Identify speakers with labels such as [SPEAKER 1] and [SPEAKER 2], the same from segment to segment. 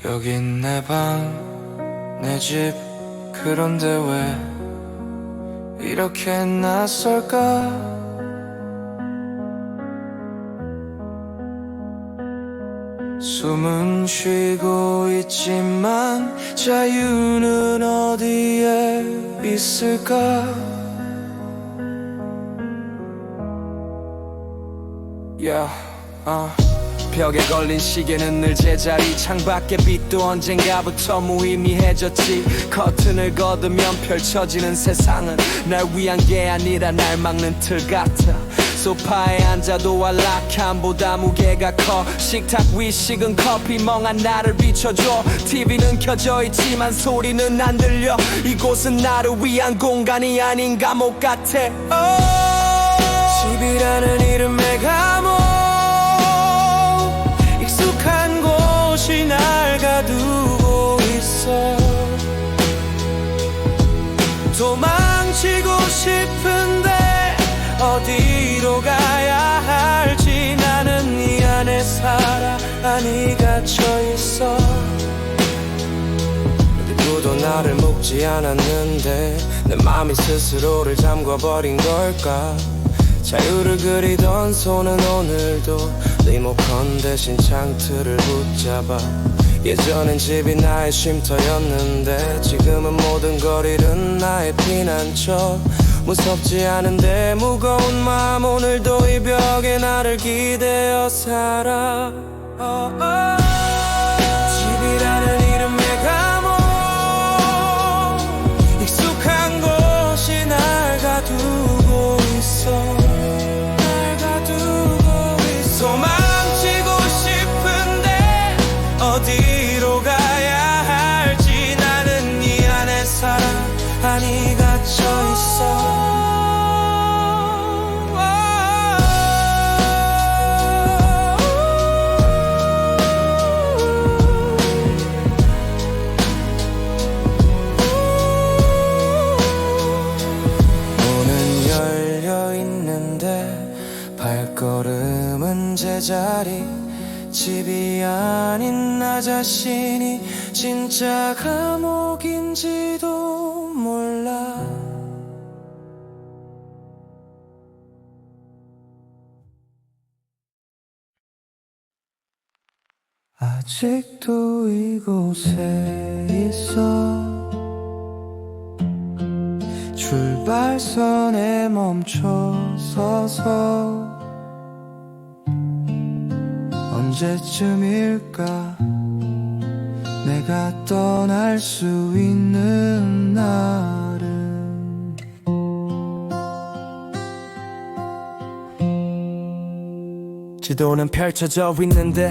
[SPEAKER 1] 여긴 내 방, 내 집, 그런데 왜 이렇게 낯설까? 숨은 쉬고 있지만 자유는 어디에 있을까? 벽에 걸린 시계는 늘 제자리, 창밖의 빛도 언젠가부터 무의미해졌지. 커튼을 걷으면 펼쳐지는 세상은 날 위한 게 아니라 날 막는 틀 같아. 소파에 앉아도 안락함보다 무게가 커. 식탁 위 식은 커피 멍한 나를 비춰줘. TV는 켜져 있지만 소리는 안 들려. 이곳은 나를 위한 공간이 아닌 감옥 같아. 집이라는 이름의 감옥, 익숙한 곳이 날 가두고 있어. 도망치고 싶은데 어디로 가야 할지. 나는 이 안에 살아 아니 갇혀있어. 누구도 나를 묶지 않았는데 내 맘이 스스로를 잠궈버린 걸까. 자유를 그리던 손은 오늘도 리모컨 대신 창틀을 붙잡아. 예전엔 집이 나의 쉼터였는데 지금은 모든 거리는 나의 피난처. 무섭지 않은데 무거운 마음 오늘도 이 벽에 나를 기대어 살아. 집이라는 이름의 감옥, 익숙한 곳이 날 가두고 있어. 도망치고 싶은데 어디로 가야 할지. 나는 이 안에 살아 아니 갇혀있어. 문은 열려있는데 발걸음은 제자리. 집이 아닌 나 자신이 진짜 감옥인지도 몰라. 아직도 이곳에 있어. 출발선에 멈춰서서 언제쯤일까 내가 떠날 수 있는 날은. 지도는 펼쳐져 있는데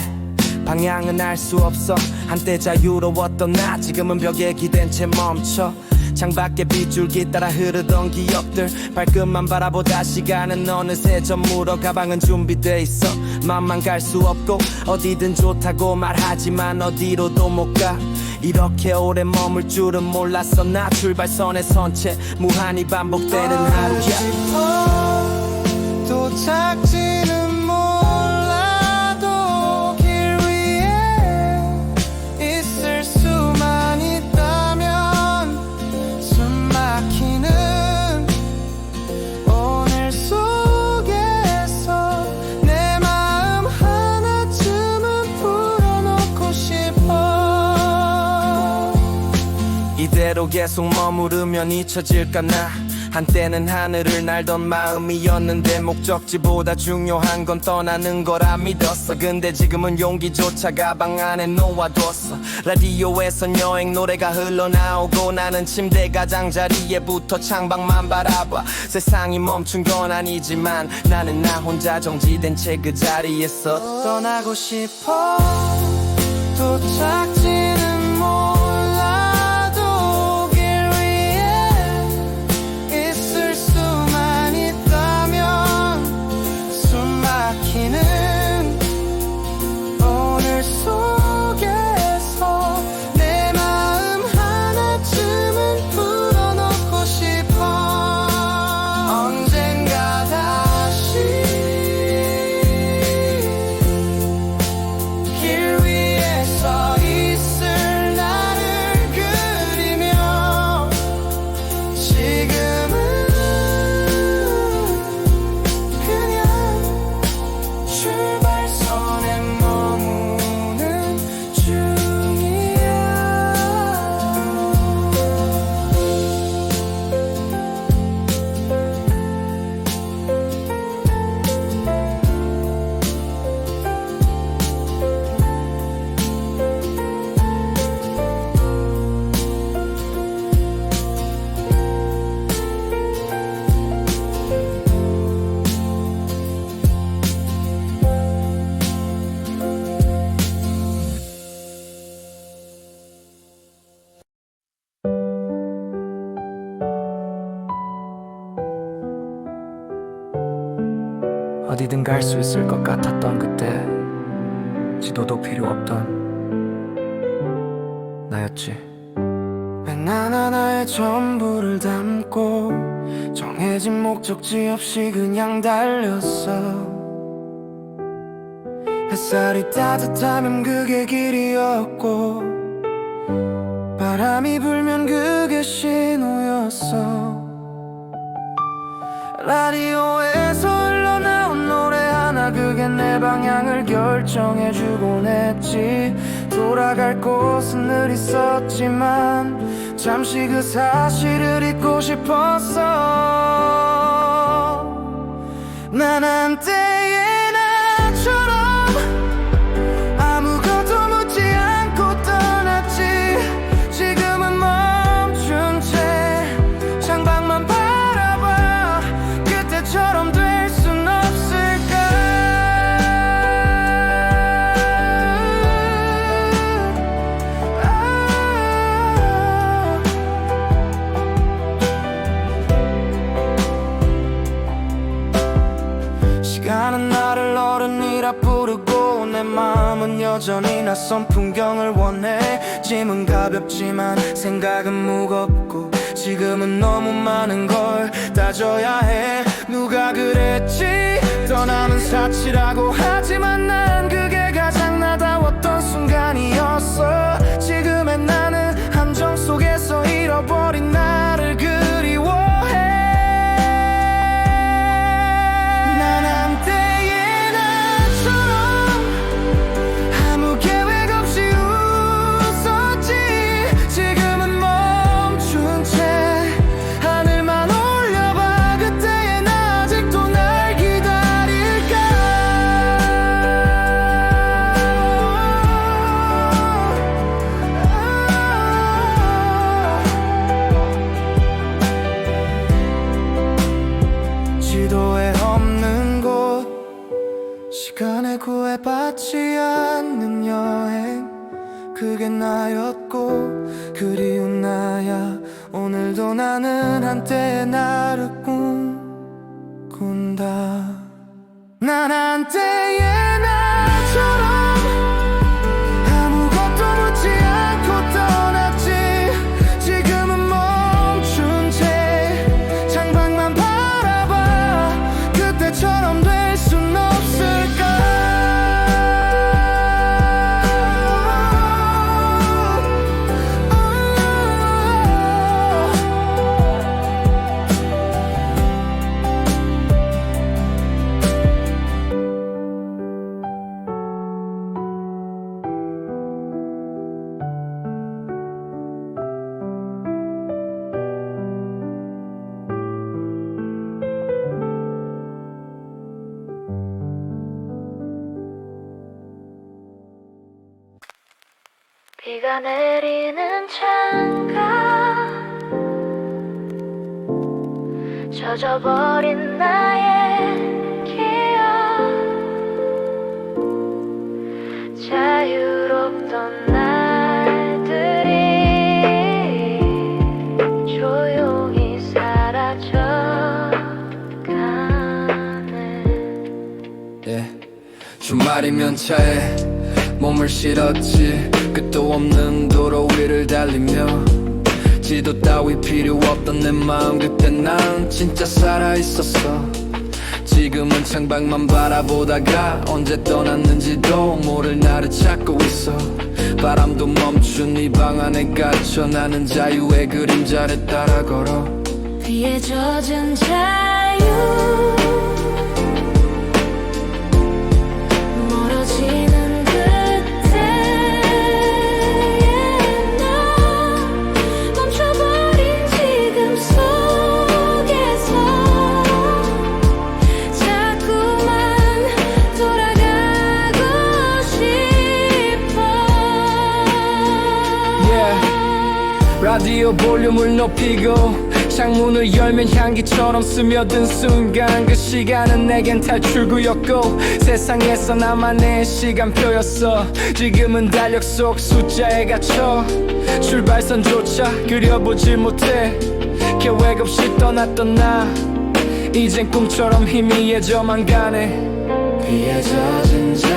[SPEAKER 1] 방향은 알 수 없어. 한때 자유로웠던 나 지금은 벽에 기댄 채 멈춰. 창밖에 빗줄기 따라 흐르던 기억들 발끝만 바라보다 시간은 어느새 저물어. 가방은 준비돼 있어. 맘만 갈 수 없고 어디든 좋다고 말하지만 어디로도 못 가. 이렇게 오래 머물 줄은 몰랐어. 나 출발선에 선 채 무한히 반복되는 하루야. 도착지는 몰라도 길 위에 있을 수만 있다면 숨 막히는 오늘 속에서 내 마음 하나쯤은 풀어놓고 싶어. 이대로 계속 머무르면 잊혀질까 나. 한때는 하늘을 날던 마음이었는데 목적지보다 중요한 건 떠나는 거라 믿었어. 근데 지금은 용기조차 가방 안에 놓아뒀어. 라디오에선 여행 노래가 흘러나오고 나는 침대 가장자리에 붙어 창밖만 바라봐. 세상이 멈춘 건 아니지만 나는 나 혼자 정지된 채 그 자리에 서 떠나고 싶어. 도착지는 몰라도 길 위에 있을 수만 있다면 숨 막히는 오늘 속에서 내 마음 하나쯤은 풀어놓고 싶어. 언젠가 다시 길 위에 서 있어. 어디든 갈 수 있을 것 같았던 그때 지도도 필요 없던 나였지. 펜 하나하나에 전부를 담고 정해진 목적지 없이 그냥 달렸어. 햇살이 따뜻하면 그게 길이었고 바람이 불면 그게 신호였어. 라디오에서 흘러나온 노래 하나 그게 내 방향을 결정해주곤 했지. 돌아갈 곳은 늘 있었지만 잠시 그 사실을 잊고 싶었어. 난 한때의 나처럼 아무것도 묻지 않고 떠났지. 지금은 멈춘 채 창밖만 바라봐. 그때처럼 될 순 없을까. 시간은 나를 어른이라 부르고 내 마음은 여전히 낯선 풍경을 원해. 짐은 가볍지만 생각은 무겁고 지금은 너무 많은 걸 따져야 해. 누가 그랬지 떠남은 사치라고. 하지만 난 그게 가장 나다웠던 순간이었어. 지금의 나는 함정 속에서 잃어버린 나를 그리워해. 난 한때의 나처럼 아무 계획 없이 웃었지. 지금은 멈춘 채 하늘만 올려봐. 그때의 나 아직도 날 기다릴까. 지도에 없는 곳 시간에 구애받지 않는 여행 그게 나였고 그리운 나야. 오늘도 나는 한때의 나를 꿈꾼다. 난 한때의 나처럼 아무것도 묻지 않고 떠났지. 지금은 멈춘 채 창밖만 바라봐. 그때처럼 될 순 없을까.
[SPEAKER 2] 비가 내리는 창가 젖어버린 나의 기억. 자유롭던 날들이 조용히 사라져가네.
[SPEAKER 1] 주말이면 차에 몸을 실었지. 끝도 없는 도로 위를 달리며 지도 따위 필요 없던 내 마음. 그때 난 진짜 살아있었어. 지금은 창밖만 바라보다가 언제 떠났는지도 모를 나를 찾고 있어. 바람도 멈춘 이 방 안에 갇혀 나는 자유의 그림자를 따라 걸어.
[SPEAKER 2] 비에 젖은 자유 멀어지는 그때의 나 멈춰버린 지금 속에서 자꾸만 돌아가고 싶어.
[SPEAKER 1] 라디오 볼륨을 높이고 창문을 열면 향기처럼 스며든 순간 그 시간은 내겐 탈출구였고 세상에서 나만의 시간표였어. 지금은 달력 속 숫자에 갇혀 출발선조차 그려보질 못해. 계획 없이 떠났던 나 이젠 꿈처럼 희미해져만 가네. 비에 젖은 자유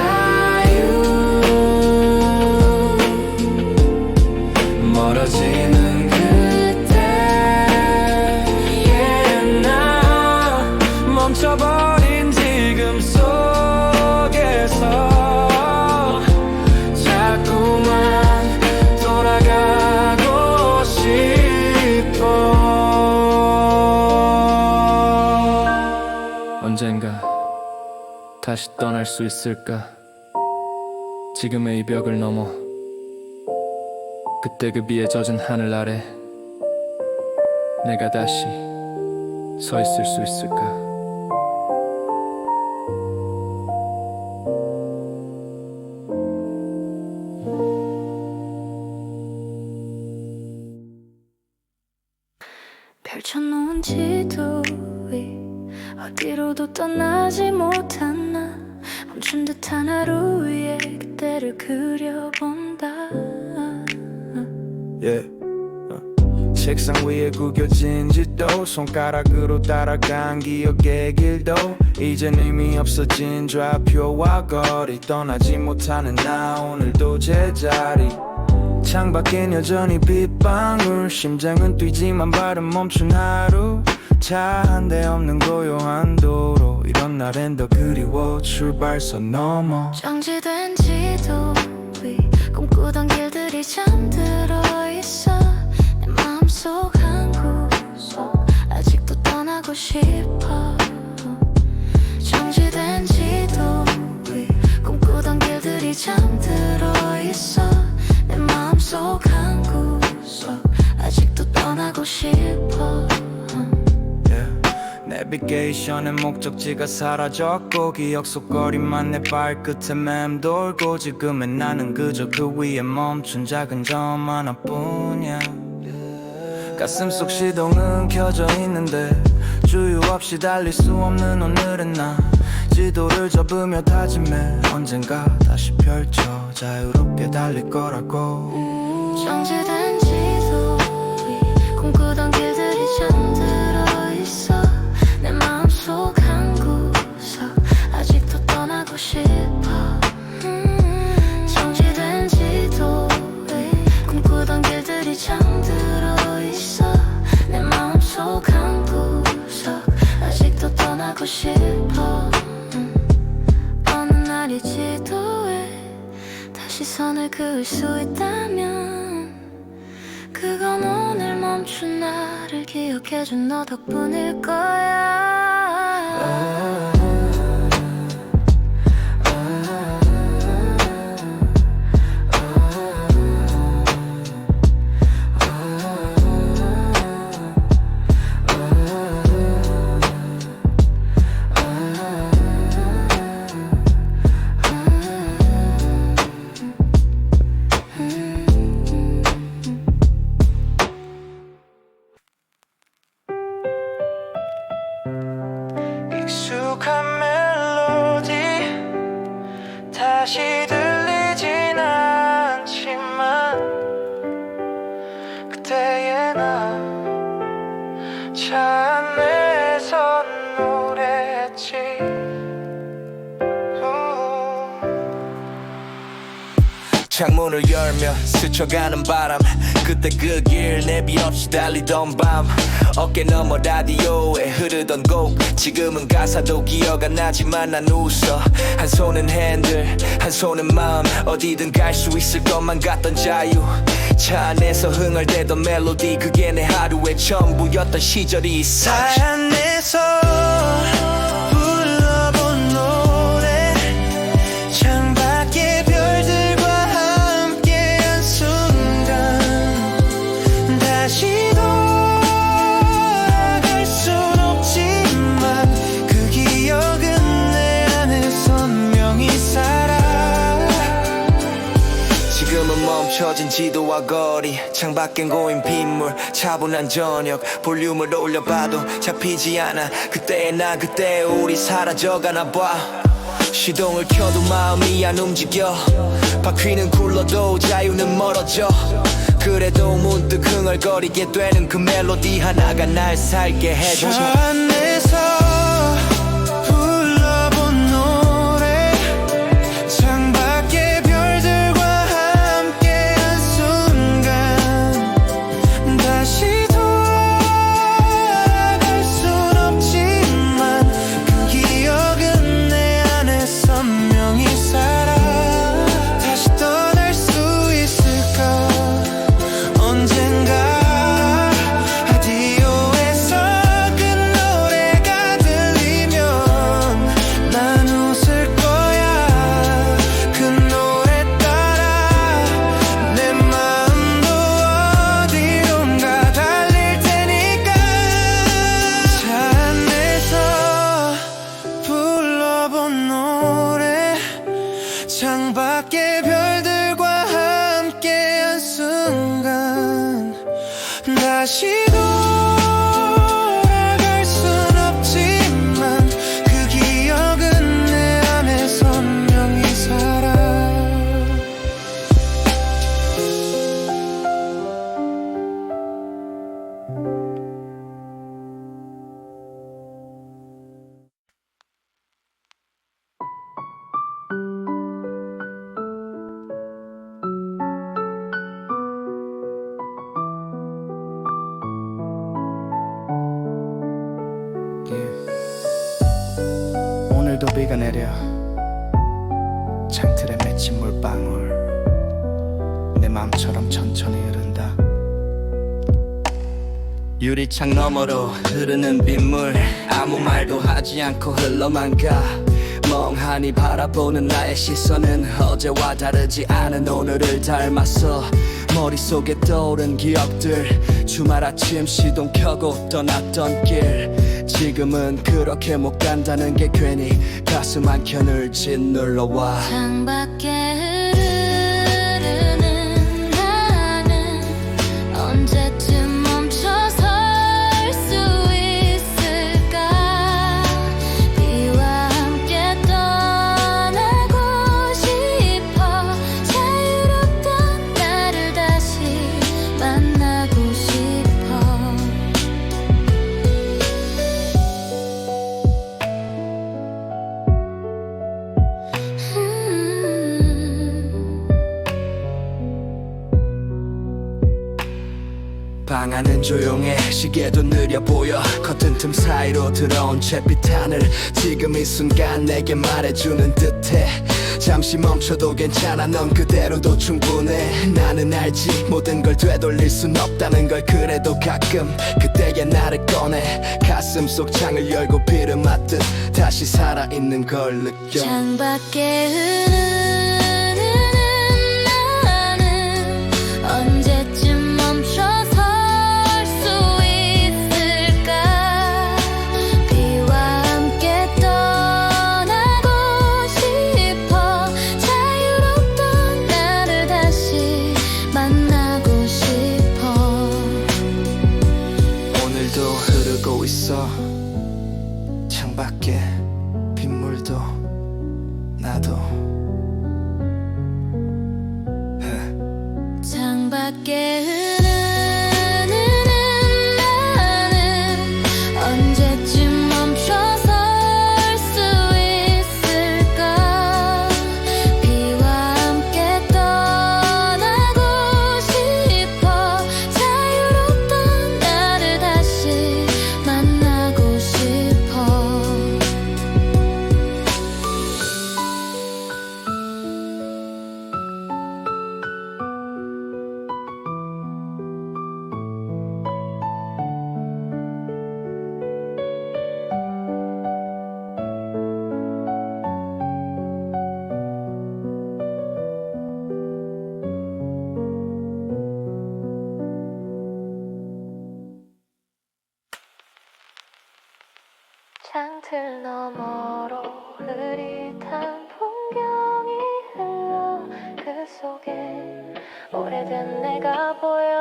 [SPEAKER 1] 멀어지는 그때 나 멈춰버린 지금 속에서 자꾸만 돌아가고 싶어. 언젠가 다시 떠날 수 있을까? 지금의 이 벽을 넘어 그때 그 비에 젖은 하늘 아래 내가 다시 서 있을 수 있을까?
[SPEAKER 2] 펼쳐놓은 지도 위 어디로도 떠나지 못한 나 멈춘 듯한 하루 위에 그때를 그려본다.
[SPEAKER 1] 책상 위에 구겨진 지도 손가락으로 따라간 기억의 길도 이젠 의미 없어진 좌표와 거리 떠나지 못하는 나 오늘도 제자리 창밖엔 여전히 빗방울 심장은 뛰지만 발은 멈춘 하루 차 한 대 없는 고요한 도로 이런 날엔 더 그리워 출발선 넘어
[SPEAKER 2] 정지된 지도 위 꿈꾸던 길들이 잠들어 있어. 내 마음속 한 구석 아직도 떠나고 싶어. 정지된 지도 위 꿈꾸던 길들이 잠들어 있어. 내 마음속 한 구석 아직도 떠나고 싶어.
[SPEAKER 1] 내비게이션의 목적지가 사라졌고 기억 속 거리만 내 발끝에 맴돌고 지금의 나는 그저 그 위에 멈춘 작은 점 하나뿐이야. 가슴 속 시동은 켜져 있는데 주유 없이 달릴 수 없는 오늘의 나 지도를 접으며 다짐해 언젠가 다시 펼쳐 자유롭게 달릴 거라고.
[SPEAKER 2] 정지된 지도 위 꿈꾸던 길들이 잠들어 있어. 내 마음속 한 구석 아직도 떠나고 싶어. 정지된 지도 위 꿈꾸던 길들이 잠들어 있어. 내 마음속 한 구석 아직도 떠나고 싶어. 어느 날 이 지도에 다시 선을 그을 수 있다면 그건 오늘 멈춘 나를 기억해준 너 덕분일 거야.
[SPEAKER 1] 익숙한 멜로디 다시 들리진 않지만 그때의 나 차 안에서 노랬지. 창문을 열며 스쳐가는 바람 그때 그 길 내비 없이 달리던 밤 어깨 너머 라디오에 흐르던 곡 지금은 가사도 기억 안 나지만 난 웃어. 한 손은 핸들 한 손은 마음 어디든 갈 수 있을 것만 같던 자유 차 안에서 흥얼대던 멜로디 그게 내 하루의 전부였던 시절이 있어. 차 안에서 불러본 노래 창밖에 별들과 함께한 순간 다시 돌아갈 순 없지만 그 기억은 내 안에 선명히 살아. 지금은 멈춰진 지도와 거리 창밖엔 고인 빗물 차분한 저녁 볼륨을 올려봐도 잡히지 않아. 그때의 나 그때 우리 사라져가나 봐. 시동을 켜도 마음이 안 움직여 바퀴는 굴러도 자유는 멀어져. 그래도 문득 흥얼거리게 되는 그 멜로디 하나가 날 살게 해줘. 차 안에서 돌아갈 순 없지만 그 기억은 내 안에 선명히 살아. 오늘도 비가 내려 창틀에 맺힌 물방울 내 맘처럼 천천히 흐른다. 유리창 너머로 흐르는 빗물 아무 말도 하지 않고 흘러만 가. 멍하니 바라보는 나의 시선은 어제와 다르지 않은 오늘을 닮았어. 머릿속에 떠오른 기억들 주말 아침 시동 켜고 떠났던 길 지금은 그렇게 못 간다는 게 괜히 가슴 한켠을 짓눌러와.
[SPEAKER 2] 창밖에 흐르는 나는 언제쯤 멈춰설 수 있을까. 비와 함께 떠나고 싶어. 자유롭던 나를 다시 만나고 싶어.
[SPEAKER 1] 방 안은 조용해 시계도 느려 보여. 커튼 틈 사이로 들어온 잿빛 하늘 지금 이 순간 내게 말해주는 듯해. 잠시 멈춰도 괜찮아 넌 그대로도 충분해. 나는 알지 모든 걸 되돌릴 순 없다는 걸. 그래도 가끔 그때의 나를 꺼내 가슴 속 창을 열고 비를 맞듯 다시 살아있는 걸 느껴.
[SPEAKER 2] 창밖에 흐르는 나는 언제쯤 멈춰설 수 있을까. 비와 함께 떠나고 싶어. 자유롭던 나를 다시 만나고 싶어.
[SPEAKER 1] 오늘도 흐르고 있어 창밖에 빗물도 나도.
[SPEAKER 2] 창밖에 흐르는 나는 언제쯤 멈춰설 수 있을까. 비와 함께 떠나고 싶어. 자유롭던 나를 다시 만나고 싶어. 창틀 너머로 흐릿한 풍경이 흘러 그 속에 오래된 내가 보여.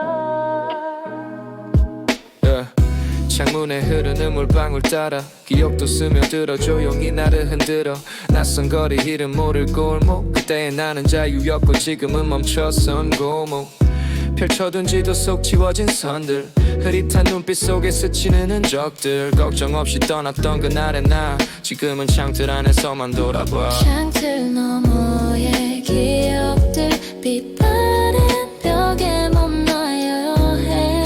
[SPEAKER 3] 창문에 흐르는 물방울 따라 기억도 스며들어 조용히 나를 흔들어. 낯선 거리 이름 모를 골목 그때의 나는 자유였고 지금은 멈춰선 고목. 펼쳐둔 지도 속 지워진 선들 흐릿한 눈빛 속에 스치는 흔적들. 걱정 없이 떠났던 그날의 나 지금은 창틀 안에서만 돌아봐.
[SPEAKER 2] 창틀 너머의 기억들 빛바랜 벽에 머물러야 해.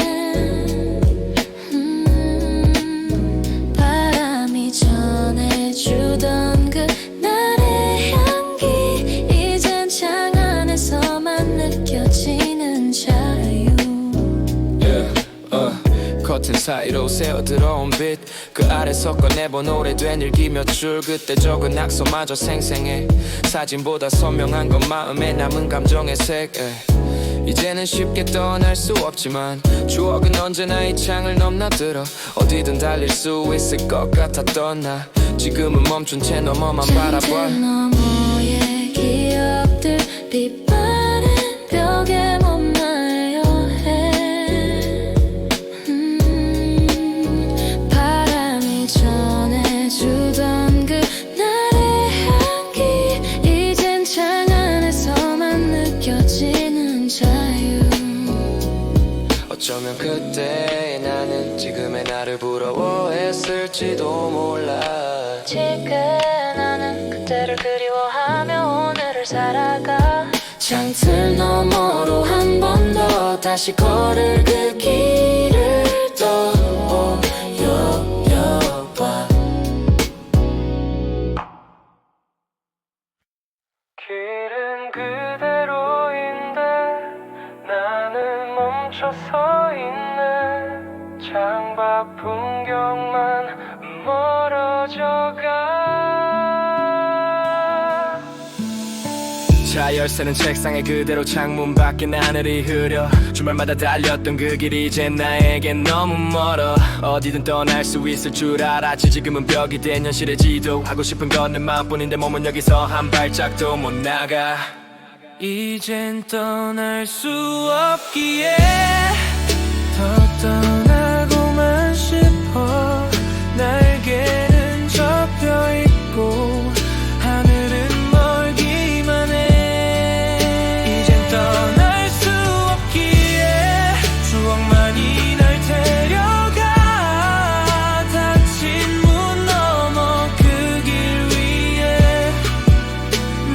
[SPEAKER 2] 바람이 전해주던 그날의 향기 이젠 창 안에서만 느껴지는 자유.
[SPEAKER 3] 커튼 사이로 새어 들어온 빛 그 아래서 꺼내본 오래된 일기 몇 줄. 그때 적은 낙서마저 생생해. 사진보다 선명한 건 마음에 남은 감정의 색. 이제는 쉽게 떠날 수 없지만 추억은 언제나 이 창을 넘나들어. 어디든 달릴 수 있을 것 같았던 나 지금은 멈춘 채 너머만 바라봐.
[SPEAKER 2] 창틀 너머의 기억들 빛바랜 벽에 머물러야 해.
[SPEAKER 3] 어쩌면 그때 나는 지금의 나를 부러워했을지도 몰라.
[SPEAKER 2] 지금 나는 그때를 그리워하며 오늘을 살아가.
[SPEAKER 3] 창틀 너머로 한 번 더 다시 걸을 그 길을 떠올려봐. 길은 그대로인데 나는 멈춰 서 있네. 창밖 풍경만 멀어져가. 차 열쇠는 책상에 그대로 창문 밖에 하늘이 흐려. 주말마다 달렸던 그 길이 이제 나에겐 너무 멀어. 어디든 떠날 수 있을 줄 알았지. 지금은 벽이 된 현실의 지도. 하고 싶은 건 내 마음뿐인데 몸은 여기서 한 발짝도 못 나가. 이젠 떠날 수 없기에 더 떠나고만 싶어. 날개는 접혀있고 하늘은 멀기만 해. 이젠 떠날 수 없기에 추억만이 날 데려가. 닫힌 문 너머 그 길 위에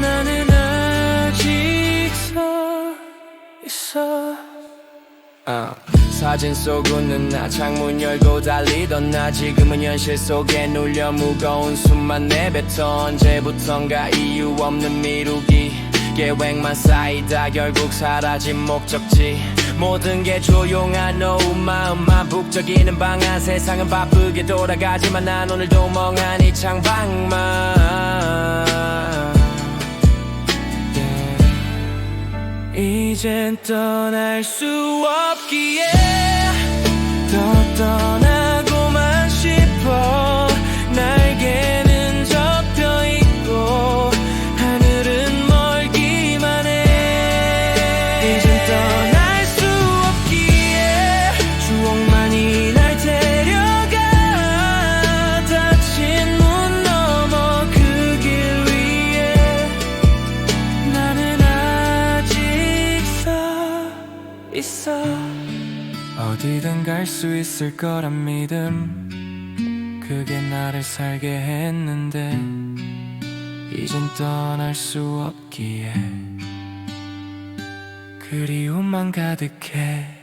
[SPEAKER 3] 나는 아직 서 있어. 사진 속 웃는 나, 창문 열고 달리던 나. 지금은 현실 속에 눌려 무거운 숨만 내뱉어. 언제부턴가 이유 없는 미루기. 계획만 쌓이다 결국 사라진 목적지. 모든 게 조용한 오후 마음만 북적이는 방안. 세상은 바쁘게 돌아가지만 난 오늘도 멍한 이 창밖만. 이젠 떠날 수 없기에 더 떠나고만 싶어. 날개는 접혀있고 하늘은 멀기만 해. 이젠 떠날 수 없기에 추억만이 날 데려가. 닫힌 문 너머 그 길 위에 나는 있어. 어디든 갈 수 있을 거란 믿음, 그게 나를 살게 했는데 이젠 떠날 수 없기에 그리움만 가득해.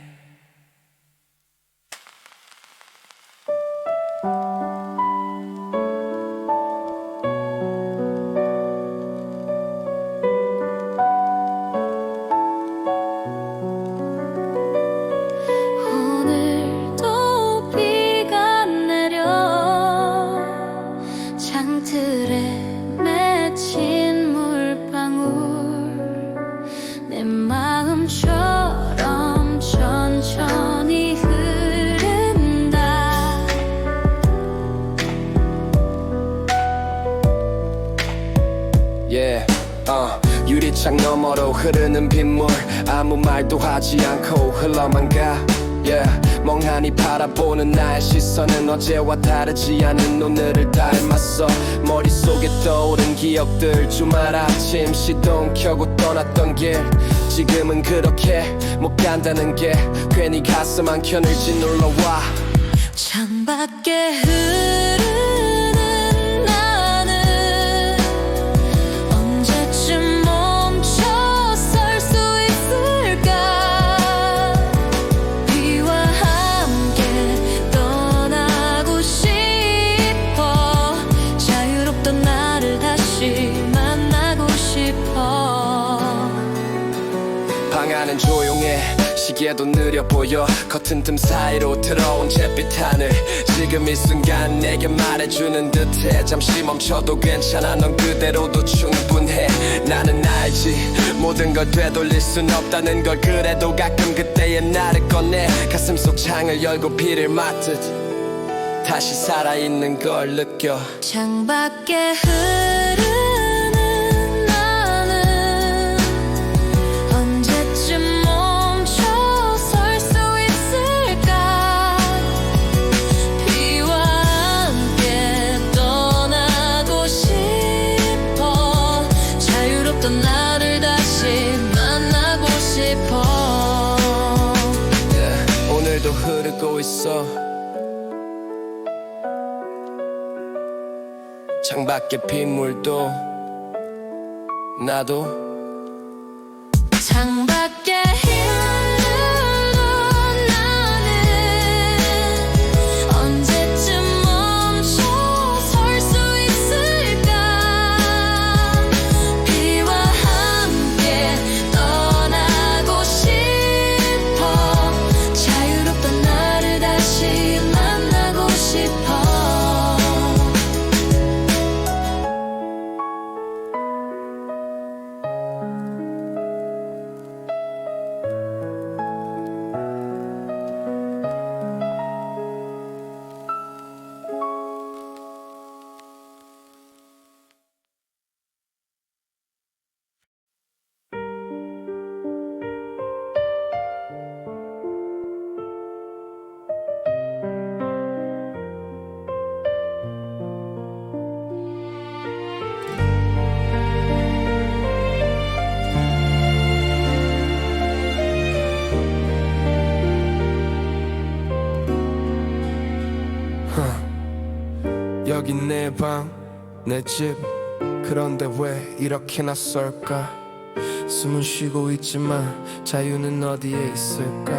[SPEAKER 2] 오늘도 비가 내려 창틀에 맺힌 물방울 내 마음처럼 천천히 흐른다.
[SPEAKER 3] Yeah, 유리창 너머로 흐르는 빗물. 아무 말도 하지 않고 흘러만 가. Yeah, 멍하니 바라보는 나의 시선은 어제와 다르지 않은 오늘을 닮았어. 머릿속에 떠오른 기억들. 주말 아침 시동 켜고 떠났던 길. 지금은 그렇게 못 간다는 게 괜히 가슴 한켠을 눌러와.
[SPEAKER 2] 창밖에 흐르는 나는 언제쯤 멈춰 설 수 있을까. 비와 함께 떠나고 싶어. 자유롭던 나를 다시 만나고 싶어.
[SPEAKER 3] 방 안은 조용해. 시계도 느려 보여. 커튼 틈 사이로 들어온 잿빛 하늘. 지금 이 순간 내게 말해주는 듯해. 잠시 멈춰도 괜찮아. 넌 그대로도 충분해. 나는 알지 모든 걸 되돌릴 순 없다는 걸. 그래도 가끔 그때의 나를 꺼내. 가슴 속 창을 열고 비를 맞듯 다시 살아있는 걸 느껴.
[SPEAKER 2] 창밖에 흐르는 나는 언제쯤 멈춰 설 수 있을까. 비와 함께 떠나고 싶어. 자유롭던 나를 다시 만나고 싶어.
[SPEAKER 3] 오늘 흐르고 있어 창밖에 빗물도 나도
[SPEAKER 2] 창밖에 휘날리던 나는 언제쯤 멈춰 설 수 있을까 비와 함께 떠나고 싶어 자유롭던 나를 다시 만나고 싶어
[SPEAKER 3] 여긴 내 방, 내 집 그런데 왜 이렇게 낯설까 숨은 쉬고 있지만 자유는 어디에 있을까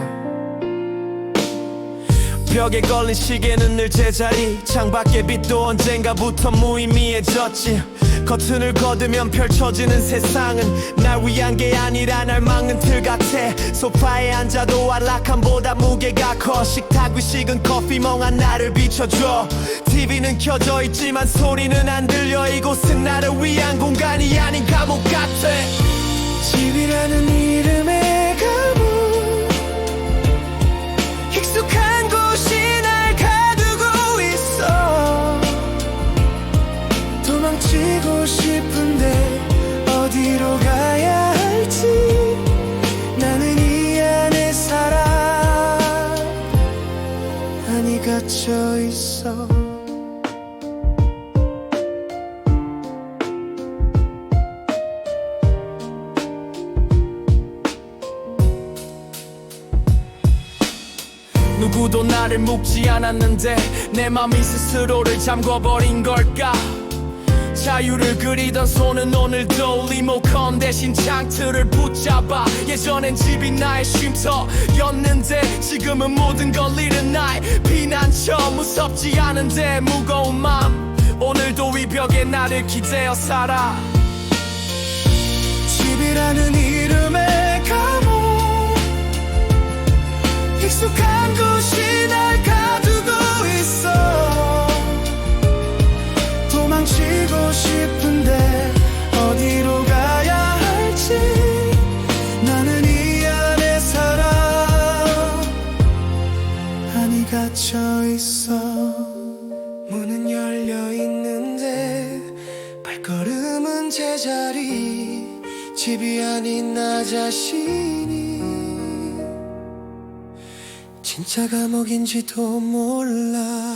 [SPEAKER 3] 벽에 걸린 시계는 늘 제자리 창밖의 빛도 언젠가부터 무의미해졌지 커튼을 걷으면 펼쳐지는 세상은 날 위한 게 아니라 날 막는 틀 같아 소파에 앉아도 안락함보다 무게가 커 식탁 위 식은 커피 멍한 나를 비춰줘 TV는 켜져 있지만 소리는 안 들려 이곳은 나를 위한 공간이 아닌 감옥 같아 집이라는 이름의 감옥 익숙한 곳이 날 가두고 있어 도망치고 싶은데 어디로 가야 할지 나는 이 안에 살아 아니 갇혀 있어 누구도 나를 묻지 않았는데 내 맘이 스스로를 잠궈버린 걸까 자유를 그리던 손은 오늘도 리모컨 대신 장트를 붙잡아 예전엔 집이 나의 쉼터였는데 지금은 모든 걸 잃은 나의 피난처 무섭지 않은데 무거운 맘 오늘도 이 벽에 나를 기대어 살아 집이라는 이름의 감옥 익숙한 곳이 날 가두고 있어 도망치고 싶은데 어디로 가야 할지 나는 이 안에 살아 아니 갇혀 있어 문은 열려 있는데 발걸음은 제자리 집이 아닌 나 자신이 진짜 감옥인지도 몰라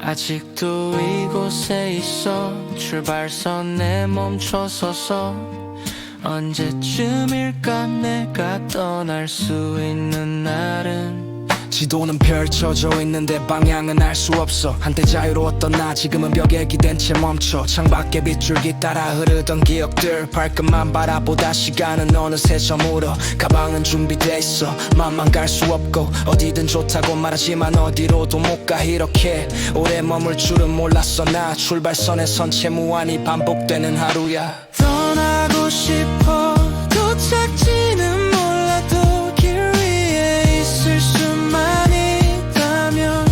[SPEAKER 3] 아직도 이곳에 있어 출발선에 멈춰서서 언제쯤일까 내가 떠날 수 있는 날은
[SPEAKER 1] 지도는 펼쳐져 있는데 방향은 알 수 없어. 한때 자유로웠던 나 지금은 벽에 기댄 채 멈춰. 창밖에 빗줄기 따라 흐르던 기억들 발끝만 바라보다 시간은 어느새 저물어. 가방은 준비돼 있어. 맘만 갈 수 없고 어디든 좋다고 말하지만 어디로도 못 가. 이렇게 오래 머물 줄은 몰랐어. 나 출발선에 선 채 무한히 반복되는 하루야. 떠나고 싶어. 도착지는 몰라도 길 위에 있을 수만 있다면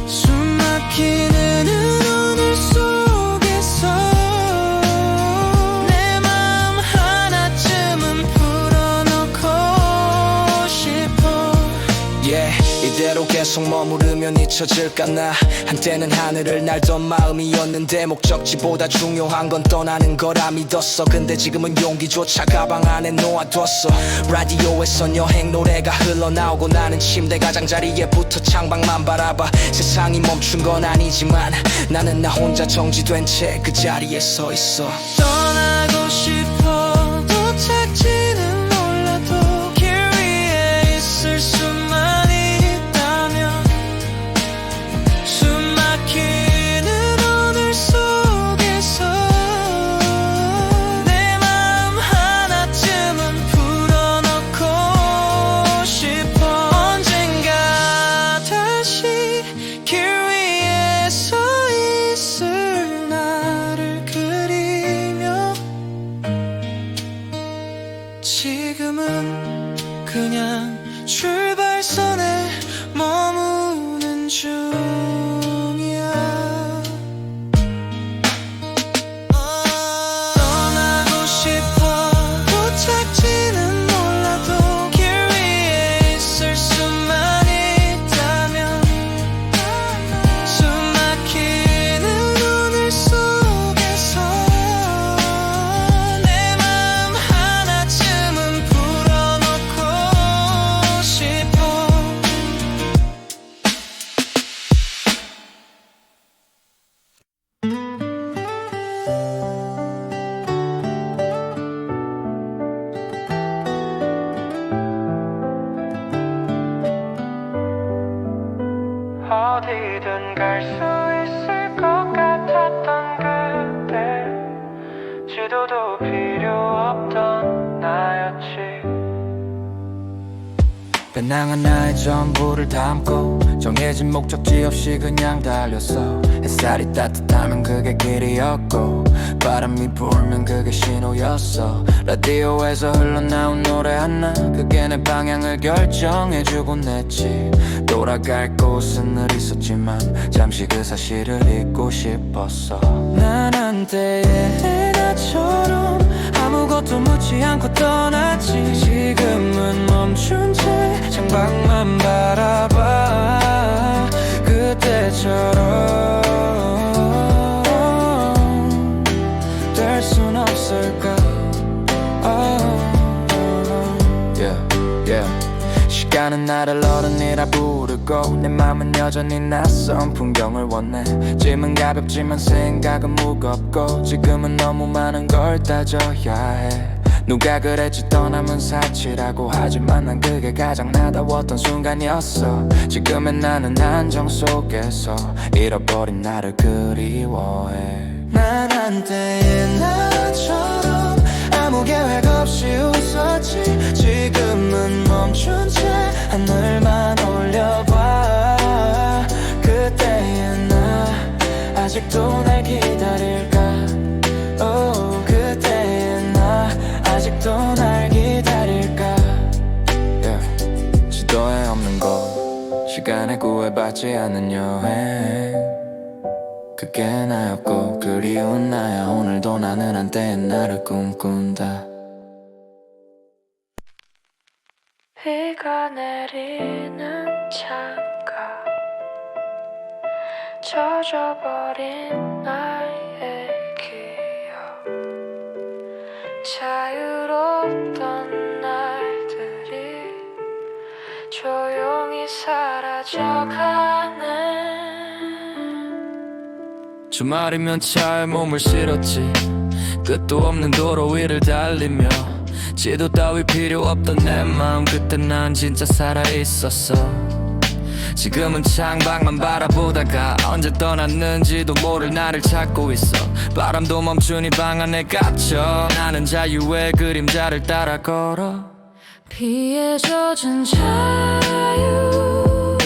[SPEAKER 1] 숨 막히는 오늘 속에서 내 마음 하나쯤은 풀어놓고 싶어. 이대로 계속 머무르면 잊혀질까. 나 한때는 하늘을 날던 마음이었는데 목적지보다 중요한 건 떠나는 거라 믿었어. 근데 지금은 용기조차 가방 안에 놓아뒀어. 라디오에선 여행 노래가 흘러나오고 나는 침대 가장자리에 붙어 창밖만 바라봐. 세상이 멈춘 건 아니지만 나는 나 혼자 정지된 채 그 자리에 서 있어. 떠나고 싶어. 도착지는 몰라도 길 위에 있을 수만 있다면 숨 막히는 오늘 속에서 내 마음 하나쯤은 풀어놓고 싶어. 언젠가 다시 길 위에 서 있을 나를 그리며 지금은 그냥 출발선에 머무는 중이야. 떠나고 싶어. 도착지는 몰라도 길 위에 있을 수만 있다면 숨 막히는 오늘 속에서 내 마음 하나쯤은 풀어놓고 싶어. 어디든 갈 수 있을 것 같았던 그때 지도도 필요 없던 나였지. 배낭은 나의 전부를 담고 정해진 목적지 없이 그냥 달렸어. 햇살이 따뜻하면 그게 길이었고 바람이 불면 그게 신호였어. 라디오에서 흘러나온 노래 하나 그게 내 방향을 결정해주곤 했지. 돌아갈 곳은 늘 있었지만 잠시 그 사실을 잊고 싶었어. 난 한때의 나처럼 아무것도 묻지 않고 떠났지. 지금은 멈춘 채 창밖만 바라봐. 그때처럼 될 순 없을까. 시간은 나를 어른이라 부르고 내 맘은 여전히 낯선 풍경을 원해. 짐은 가볍지만 생각은 무겁고 지금은 너무 많은 걸 따져야 해. 누가 그랬지 떠남은 사치라고. 하지만 난 그게 가장 나다웠던 순간이었어. 지금의 나는 안정 속에서 잃어버린 나를 그리워해. 난 한때의 나처럼 아무 계획 없이 웃었지. 지금은 멈춘 채 하늘만 올려봐. 그때의 나 아직도 날 기다릴까. 그때의 나 아직도 날 기다릴까. 지도에 없는 곳 시간에 구애받지 않는 여행 그게 나였고 그리운 나야. 오늘도 나는 한때의 나를 꿈꾼다.
[SPEAKER 2] 비가 내리는 창가 젖어버린 나의 기억. 자유롭던 날들이 조용히 사라져가네.
[SPEAKER 3] 주말이면 차에 몸을 실었지. 끝도 없는 도로 위를 달리며 지도 따위 필요 없던 내 마음 그때 난 진짜 살아있었어. 지금은 창밖만 바라보다가 언제 떠났는지도 모를 나를 찾고 있어. 바람도 멈춘 이 방 안에 갇혀 나는 자유의 그림자를 따라 걸어.
[SPEAKER 2] 비에 젖은 자유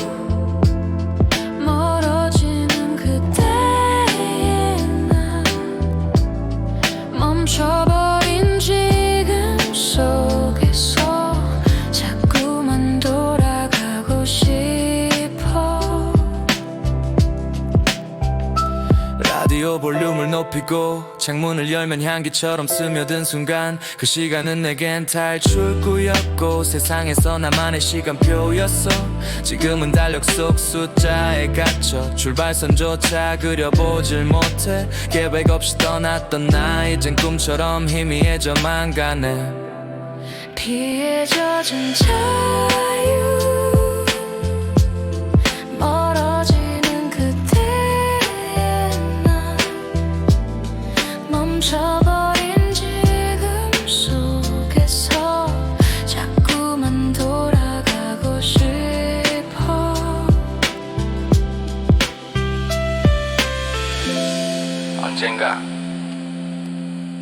[SPEAKER 2] 멀어지는 그때의 나 멈춰버린 지금 속에서 자꾸만 돌아가고 싶어.
[SPEAKER 3] 라디오 볼륨을 높이고 창문을 열면 향기처럼 스며든 순간 그 시간은 내겐 탈출구였고 세상에서 나만의 시간표였어. 지금은 달력 속 숫자에 갇혀 출발선조차 그려보질 못해. 계획 없이 떠났던 나 이젠 꿈처럼 희미해져만 가네.
[SPEAKER 2] 비에 젖은 자유 멀어지는 그때의 나 멈춰버린 지금 속에서 자꾸만 돌아가고 싶어.
[SPEAKER 3] 언젠가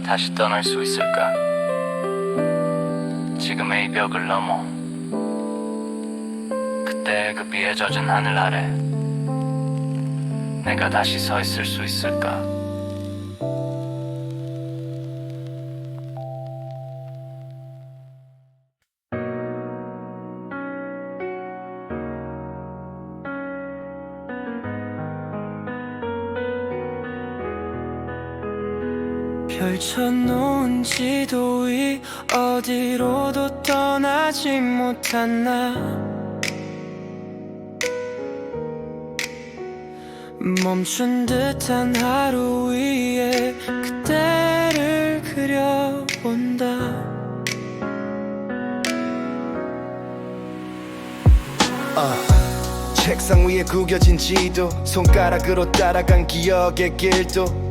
[SPEAKER 3] 다시 떠날 수 있을까? 지금의 이 벽을 넘어 그때 그 비에 젖은 하늘 아래 내가 다시 서 있을 수 있을까? 펼쳐놓은 지도 위 어디로도 떠나지 못한 나 멈춘 듯한 하루 위에 그때를 그려본다.
[SPEAKER 1] 책상 위에 구겨진 지도 손가락으로 따라간 기억의 길도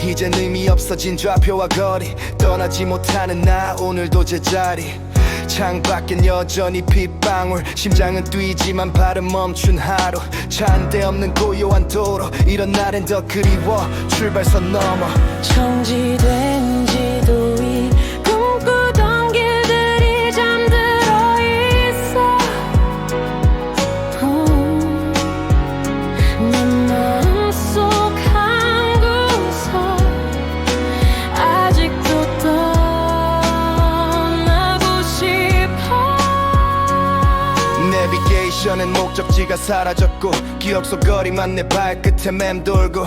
[SPEAKER 1] 이젠 의미 없어진 좌표와 거리 떠나지 못하는 나 오늘도 제자리 창밖엔 여전히 빗방울 심장은 뛰지만 발은 멈춘 하루 차 한 대 없는 고요한 도로 이런 날엔 더 그리워 출발선 넘어
[SPEAKER 2] 정지된 지도 위 꿈꾸던 길들이 잠들어 있어. 내 마음속 한 구석 아직도 떠나고 싶어.
[SPEAKER 1] 내비게이션엔 목적지가 사라졌고 기억 속 거리만 내 발끝에 맴돌고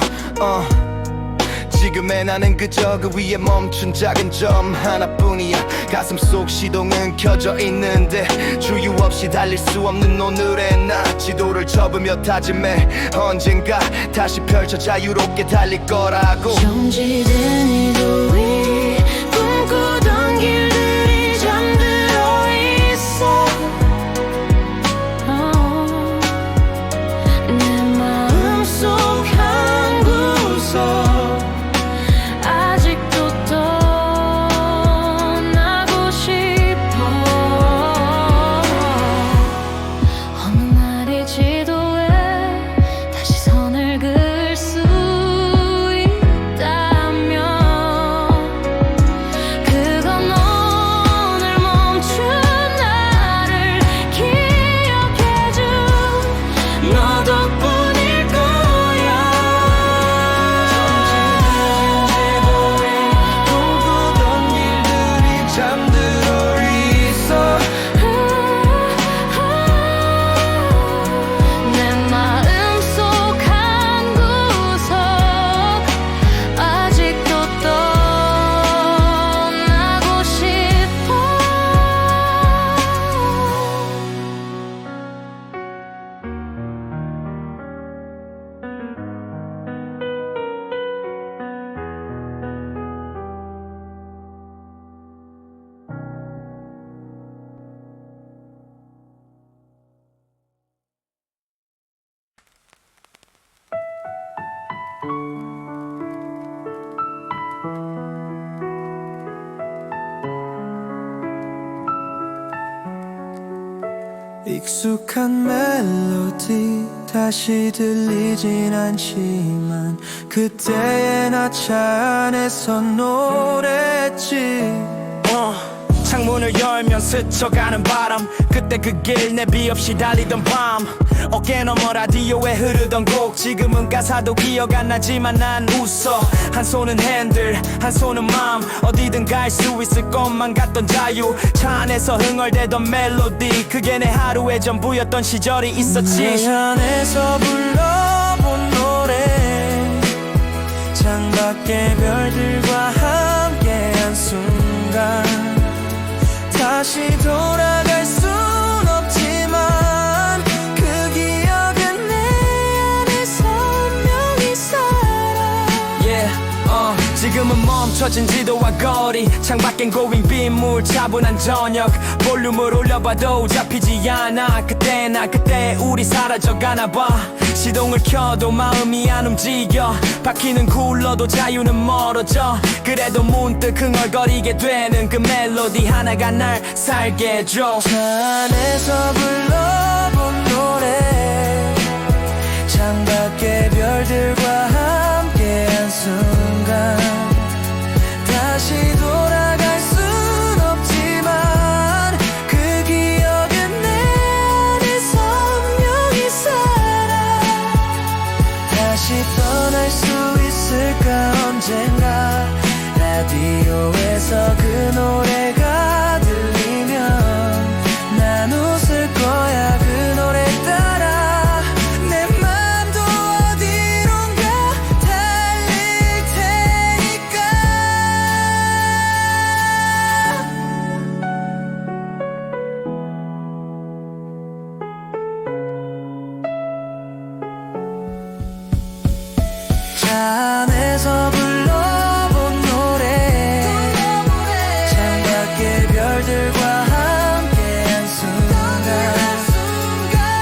[SPEAKER 1] 지금의 나는 그저 그 위에 멈춘 작은 점 하나뿐이야. 가슴 속 시동은 켜져 있는데 주유 없이 달릴 수 없는 오늘의 나 지도를 접으며 다짐해 언젠가 다시 펼쳐 자유롭게 달릴 거라고.
[SPEAKER 2] 정지된 이도 위 꿈꾸던 길들이 잠들어 있어. 내 마음속 한 구석 아직도 떠나고 싶어. 어느 날이 지도에 다시 선을 그을 수 있다면
[SPEAKER 1] 익숙한 멜로디 다시 들리진 않지만 그때의 나 차 안에서 노래했지. 창문을 열면 스쳐가는 바람, 그때 그 길 내비 없이 달리던 밤, 어깨 너머 라디오에 흐르던 곡, 지금은 가사도 기억 안 나지만 난 웃어. 한 손은 핸들 한 손은 마음, 어디든 갈 수 있을 것만 같던 자유, 차 안에서 흥얼대던 멜로디, 그게 내 하루의 전부였던 시절이 있었지. 내 안에서 불러본 노래, 창밖의 별들과 함께한 순간, 다시 돌아갈 순 없지만 그 기억은 내 안에 선명히 살아. 지금은 멈춰진 지도와 거리, 창밖엔 고잉 빗물 차분한 저녁, 볼륨을 올려봐도 잡히지 않아. 그때 나 그때 우리 사라져가나봐. 시동을 켜도 마음이 안 움직여, 바퀴는 굴러도 자유는 멀어져. 그래도 문득 흥얼거리게 되는 그 멜로디 하나가 날 살게 해줘. 차 안에서 불러본 노래, 창밖의 별들과 함께한 순간, 다시 돌아갈 순 없지만 그 기억은 내 안에 선명히 살아. 다시 떠날 수 있을까 언젠가, 라디오에서 그 노래가 들리면 난 웃을 거야. 그 노래 따라 내 맘도 어디론가 달릴 테니까. 차 안에서 불러본 노래, 창밖의 별들과 함께한 순간,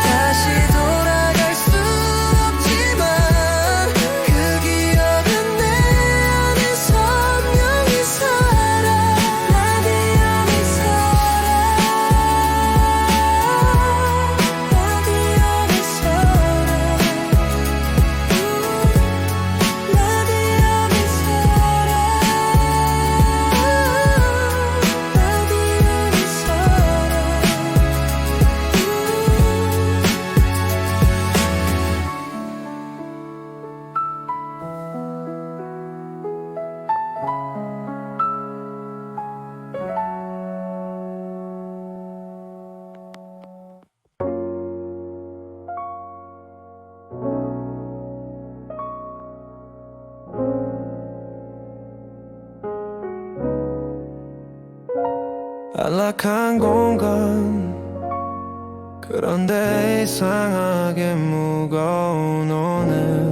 [SPEAKER 1] 다시 돌아갈 순 없지만 그 기억은 내 안에 선명히 살아. 라디오에 살아. 라디오에 살아. 라디오에 살아. 라디오에 안락한 공간, 그런데 이상하게 무거운 오늘.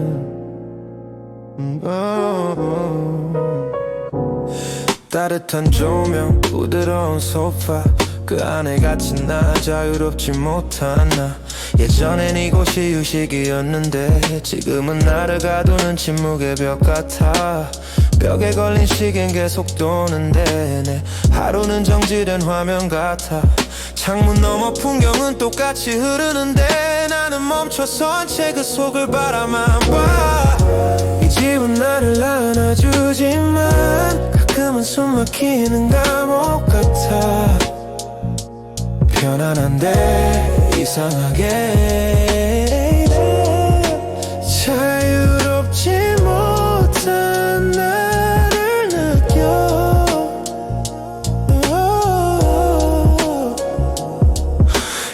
[SPEAKER 1] 따뜻한 조명, 부드러운 소파, 그 안에 갇힌 나 자유롭지 못한 나. 예전엔 이곳이 휴식이었는데 지금은 나를 가두는 침묵의 벽 같아. 벽에 걸린 시계는 계속 도는데 내 하루는 정지된 화면 같아. 창문 너머 풍경은 똑같이 흐르는데 나는 멈춰선 채 그 속을 바라만 봐. 이 집은 나를 안아주지만 가끔은 숨 막히는 감옥 같아. 편안한데 이상하게 자유롭지 못한 나를 느껴.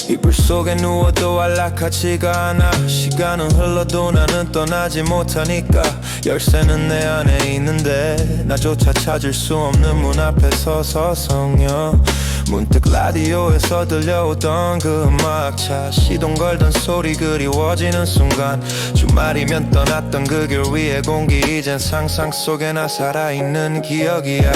[SPEAKER 1] 이불 속에 누워도 안락하지가 않아. 시간은 흘러도 나는 떠나지 못하니까. 열쇠는 내 안에 있는데 나조차 찾을 수 없는 문 앞에 서서 성여. 문득 라디오에서 들려오던 그 음악차, 시동 걸던 소리 그리워지는 순간, 주말이면 떠났던 그 길 위의 공기 이젠 상상 속에 나 살아있는 기억이야.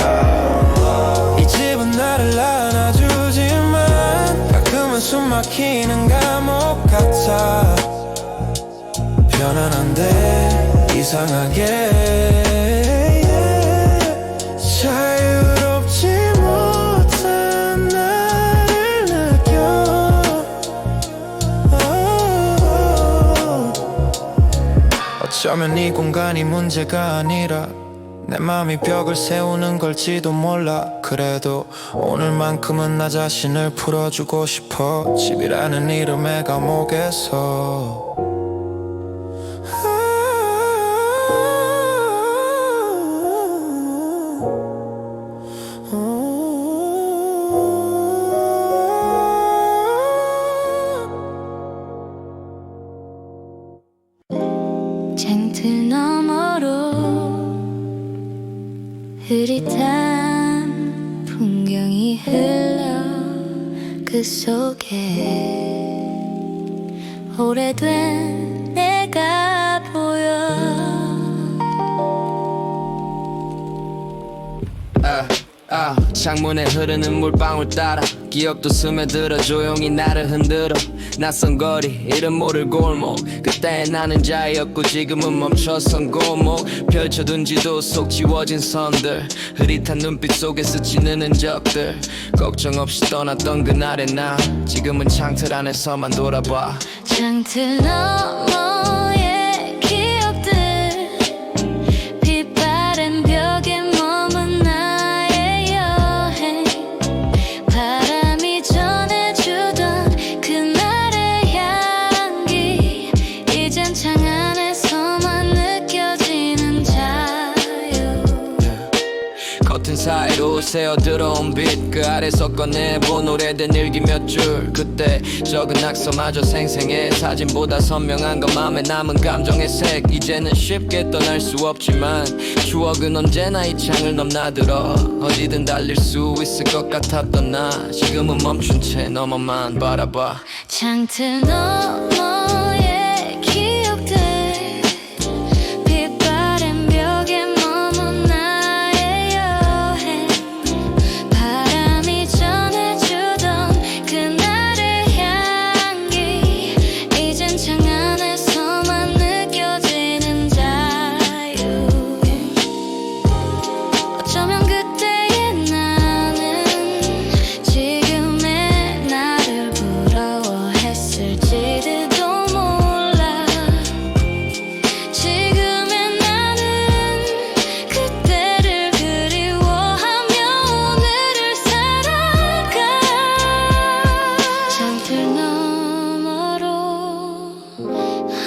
[SPEAKER 1] 이 집은 나를 안아주지만 가끔은 숨 막히는 감옥 같아. 편안한데 이상하게 자유롭지 못한 나를 느껴.
[SPEAKER 4] 어쩌면 이 공간이 문제가 아니라 내 맘이 벽을 세우는 걸지도 몰라. 그래도 오늘만큼은 나 자신을 풀어주고 싶어. 집이라는 이름의 감옥에서.
[SPEAKER 2] 쟁틀 너머로 흐릿한 풍경이 흘러 그 속에 오래된 내가 보여.
[SPEAKER 3] 창문에 흐르는 물방울 따라 기억도 스며들어 조용히 나를 흔들어. 낯선 거리 이름 모를 골목 그때 나는 자유였고 지금은 멈춰선 고목. 펼쳐둔 지도 속 지워진 선들 흐릿한 눈빛 속에 스치는 흔적들. 걱정 없이 떠났던 그날의 나 지금은 창틀 안에서만 돌아봐.
[SPEAKER 2] 창틀 너머의 기억들 빛바랜 벽에 머문 나의 여행. 바람이 전해주던 그날의 향기 이젠 창 안에서만 느껴지는 자유.
[SPEAKER 3] 커튼 사이로 새어들어온 빛 그 아래서 꺼내본 오래된 일기 몇 줄. 그때 적은 낙서마저 생생해. 사진보다 선명한 건 맘에 남은 감정의 색. 이제는 쉽게 떠날 수 없지만 추억은 언제나 이 창을 넘나들어. 어디든 달릴 수 있을 것 같았던 나 지금은 멈춘 채 너만만 바라봐.
[SPEAKER 2] 창틀 너머의 기억들 빛바랜 벽에 머문 나의 여행. 바람이 전해주던 그날의 향기 이젠 창 안에서만 느껴지는 자유. 어쩌면 그때의 나는 지금의 나를 부러워했을지도 몰라. 지금의 나는 그때를 그리워하며 오늘을 살아가. 창틀 너머로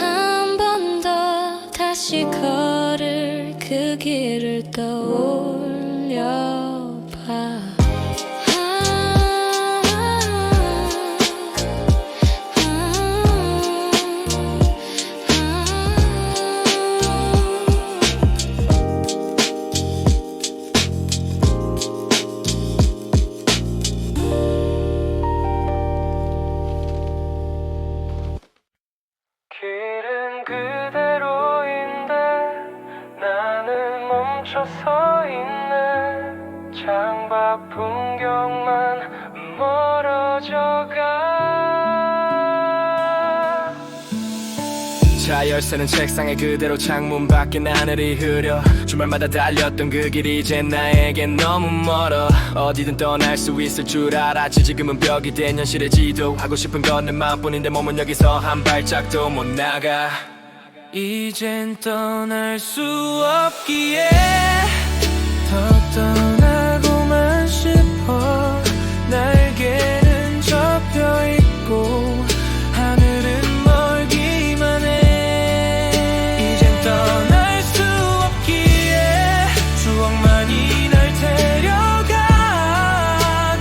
[SPEAKER 2] 한 번 더 다시 걸을 그 길을 떠올려봐.
[SPEAKER 4] 길은 그대로인데 나는 멈춰 서 있네. 창밖 풍경만 멀어져가.
[SPEAKER 1] 차 열쇠는 책상에 그대로 창문 밖에 하늘이 흐려. 주말마다 달렸던 그 길이 이제 나에겐 너무 멀어. 어디든 떠날 수 있을 줄 알았지. 지금은 벽이 된 현실의 지도. 하고 싶은 건 내 마음뿐인데 몸은 여기서 한 발짝도 못 나가.
[SPEAKER 4] 이젠 떠날 수 없기에 더 떠나고만 싶어. 날개는 접혀있고 하늘은 멀기만 해. 이젠 떠날 수 없기에 추억만이 날 데려가.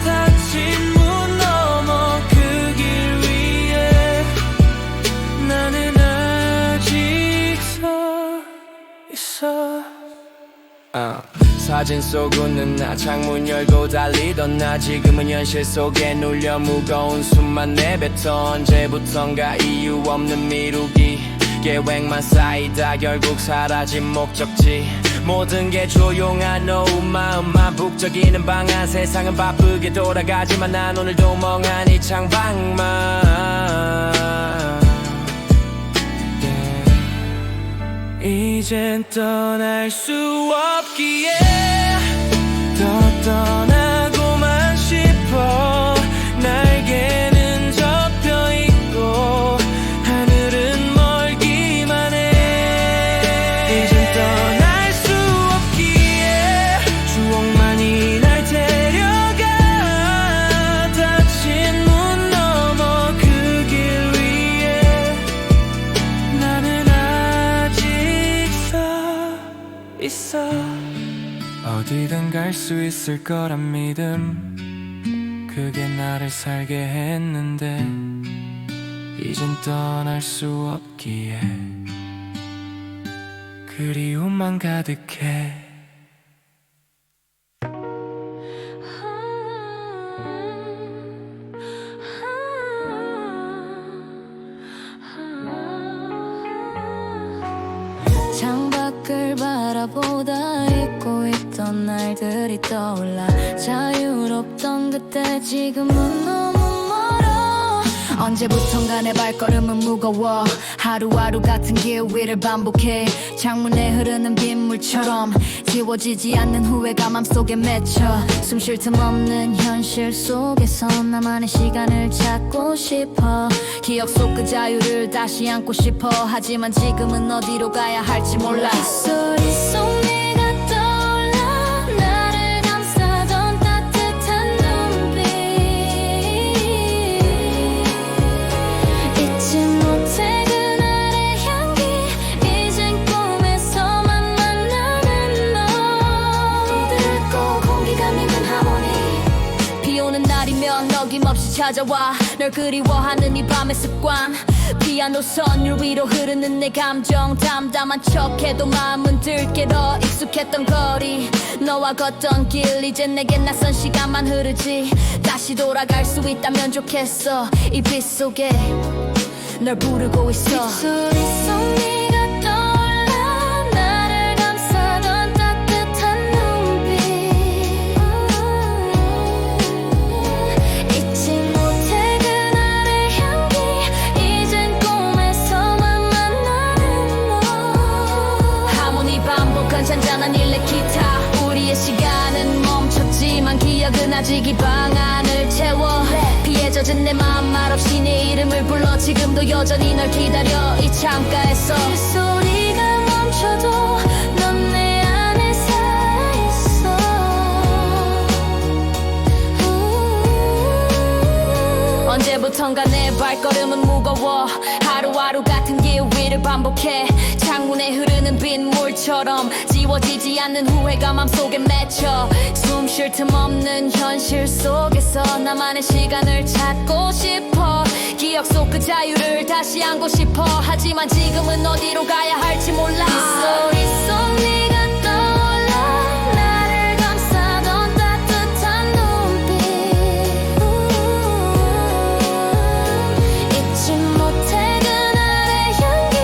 [SPEAKER 4] 닫힌 문 너머 그 길 위에 나는 아직 서 있어.
[SPEAKER 1] 사진 속 웃는 나 창문 열고 달리던 나 지금은 현실 속에 눌려 무거운 숨만 내뱉어. 언제부턴가 이유 없는 미루기 계획만 쌓이다 결국 사라진 목적지. 모든 게 조용한 오후 마음만 북적이는 방안. 세상은 바쁘게 돌아가지만 난 오늘도 멍한 이 창밖만.
[SPEAKER 4] 이젠 떠날 수 없기에 더 떠나고만 싶어. 날개는 접혀있고 하늘은 멀기만 해.
[SPEAKER 1] 할 수 있을 거란 믿음 그게 나를 살게 했는데 이젠 떠날 수 없기에 그리움만 가득해
[SPEAKER 2] 창밖을 바라보다 잊고 있던 날들이 떠올라 자유롭던 그때 지금은 너무 멀어 언제부턴가 내 발걸음은 무거워 하루하루 같은 길 위를 반복해 창문에 흐르는 빗물처럼 지워지지 않는 후회가 맘속에 맺혀 숨 쉴 틈 없는 현실 속에서 나만의 시간을 찾고 싶어 기억 속 그 자유를 다시 안고 싶어 하지만 지금은 어디로 가야 할지 몰라 빗소리 속 네가 떠올라 나를 감싸던 따뜻한 눈빛 잊지 못해 그날의 향기 이젠 꿈에서만 만나는 너 부드럽고 공기가 맺는 하모니 비 오는 날이면 어김없이 찾아와 널 그리워하는 이 밤의 습관 피아노 선율 위로 흐르는 내 감정 담담한 척해도 마음은 들깨로 익숙했던 거리 너와 걷던 길 이젠 내겐 낯선 시간만 흐르지 다시 돌아갈 수 있다면 좋겠어 이 빛 속에 널 부르고 있어 빗소리 속 네가 떠올라 나를 감싸던 따뜻한 눈빛 잊지 못해 그날의 향기 이젠 꿈에서만 만나는 너 하모니 반복한 잔잔한 일렉 기타 우리의 시간은 멈췄지만 기억은 아직 이 방 안을 채워 피해 젖은 내 마음 말없이 내 이름을 불러 지금도 여전히 널 기다려 이 창가에서 소리가 멈춰도 넌 내 안에 살아있어 언제부턴가 내 발걸음은 무거워 하루하루 같은 길 위를 반복해 창문에 흐르는 빗물처럼 지워지지 않는 후회가 맘속에 맺혀 숨 쉴 틈 없는 현실 속에서 나만의 시간을 찾고 싶어 기억 속 그 자유를 다시 안고 싶어 하지만 지금은 어디로 가야 할지 몰라 빗소리 속 네가 떠올라 나를 감싸던 따뜻한 눈빛 잊지 못해 그날의 향기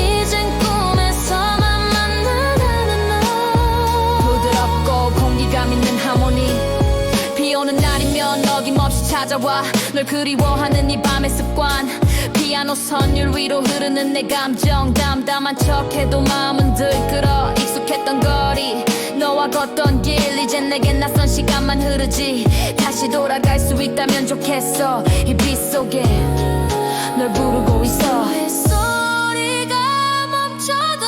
[SPEAKER 2] 이젠 꿈에서만 만나는 너 부드럽고 공기감 있는 하모니 비 오는 날이면 어김없이 찾아와 널 그리워하는 이 밤의 습관 피아노 선율 위로 흐르는 내 감정 담담한 척해도 마음은 들끓어 익숙했던 거리 너와 걷던 길 이젠 내겐 낯선 시간만 흐르지 다시 돌아갈 수 있다면 좋겠어 이 빛 속에 널 부르고 있어 빗소리가 멈춰도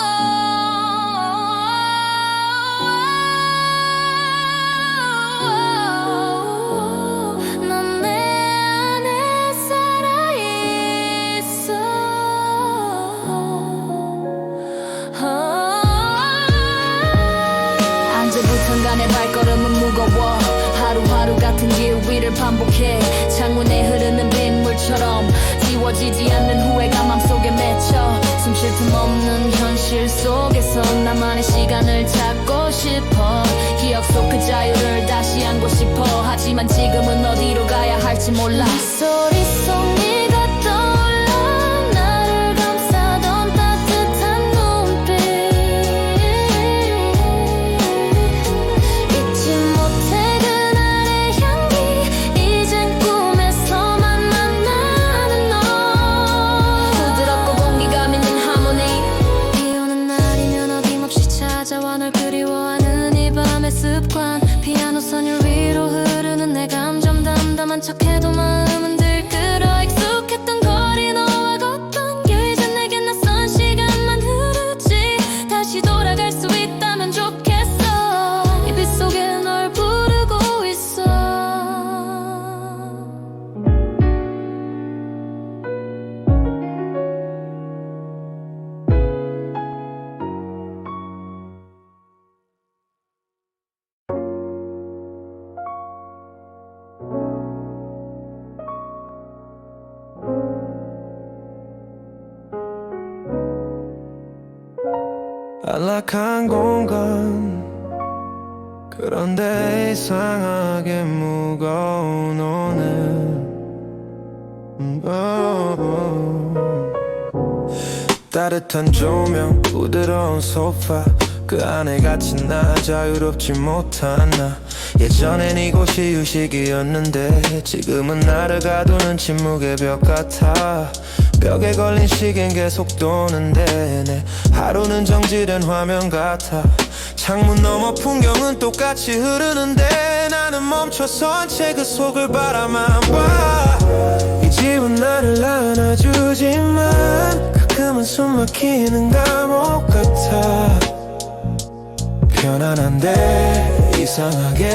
[SPEAKER 2] 넌 내 안에 살아있어 언제부턴가 내 발걸음은 무거워 하루하루 같은 길 위를 반복해 창문에 흐르는 빗물처럼 지워지지 않는 후회가 맘속에 맺혀 숨 쉴 틈 없는 현실 속에서 나만의 시간을 찾고 싶어 기억 속 그 자유를 다시 안고 싶어 하지만 지금은 어디로 가야 할지 몰라 빗소리 속 네가 떠올라 나를 감싸던 따뜻한 눈빛 잊지 못해 그날의 향기 이젠 꿈에서만 만나는 너 부드럽고 공기감 있는 하모니 비 오는 날이면 어김없이 찾아와 널 그리워하는 이 밤의 습관 피아노 선율 위로 흐르는 내 감정 담담한 척해도 마음은 들끓어 익숙했던 거리 너와 걷던 길 이젠 내겐 낯선 시간만 흐르지 다시 돌아갈 수 있다면 좋겠어 이 빛 속에 널 부르고 있어
[SPEAKER 4] 안락한 공간 그런데 이상하게 무거운 오늘 따뜻한 조명 부드러운 소파 그 안에 갇힌 나 자유롭지 못한 나 예전엔 이곳이 휴식이었는데 지금은 나를 가두는 침묵의 벽 같아 벽에 걸린 시계는 계속 도는데 내 하루는 정지된 화면 같아 창문 너머 풍경은 똑같이 흐르는데 나는 멈춰선 채 그 속을 바라만 봐 이 집은 나를 안아주지만 가끔은 숨 막히는 감옥 같아 편안한데 이상하게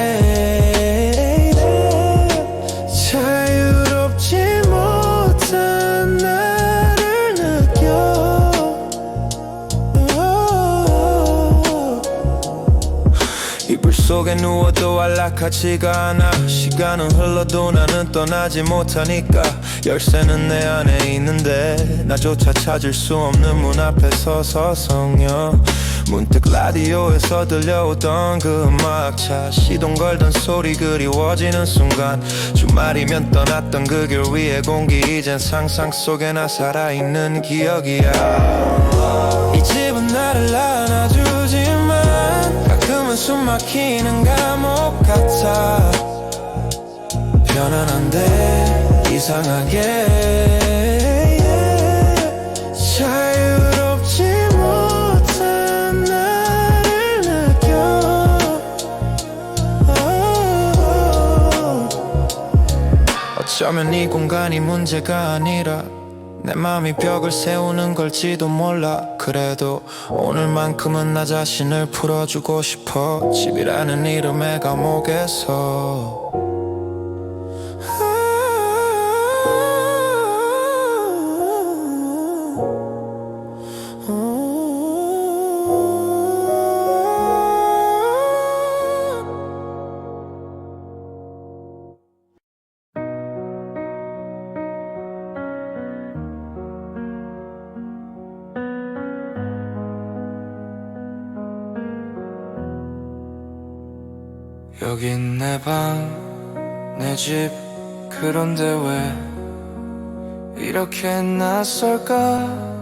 [SPEAKER 4] 자유롭지 못한 나를 느껴 이불 속에 누워도 안락하지가 않아 시간은 흘러도 나는 떠나지 못하니까 열쇠는 내 안에 있는데 나조차 찾을 수 없는 문 앞에 서서 성령 문득 라디오에서 들려오던 그 음악차 시동 걸던 소리 그리워지는 순간 주말이면 떠났던 그 길 위의 공기 이젠 상상 속에 나 살아있는 기억이야 이 집은 나를 안아주지만 가끔은 숨 막히는 감옥 같아 편안한데 이상하게 자유롭지 못한 나를 느껴 어쩌면 이 공간이 문제가 아니라 내 맘이 벽을 세우는 걸지도 몰라 그래도 오늘만큼은 나 자신을 풀어주고 싶어 집이라는 이름의 감옥에서
[SPEAKER 3] 여긴 내 방, 내 집, 그런데 왜 이렇게 낯설까?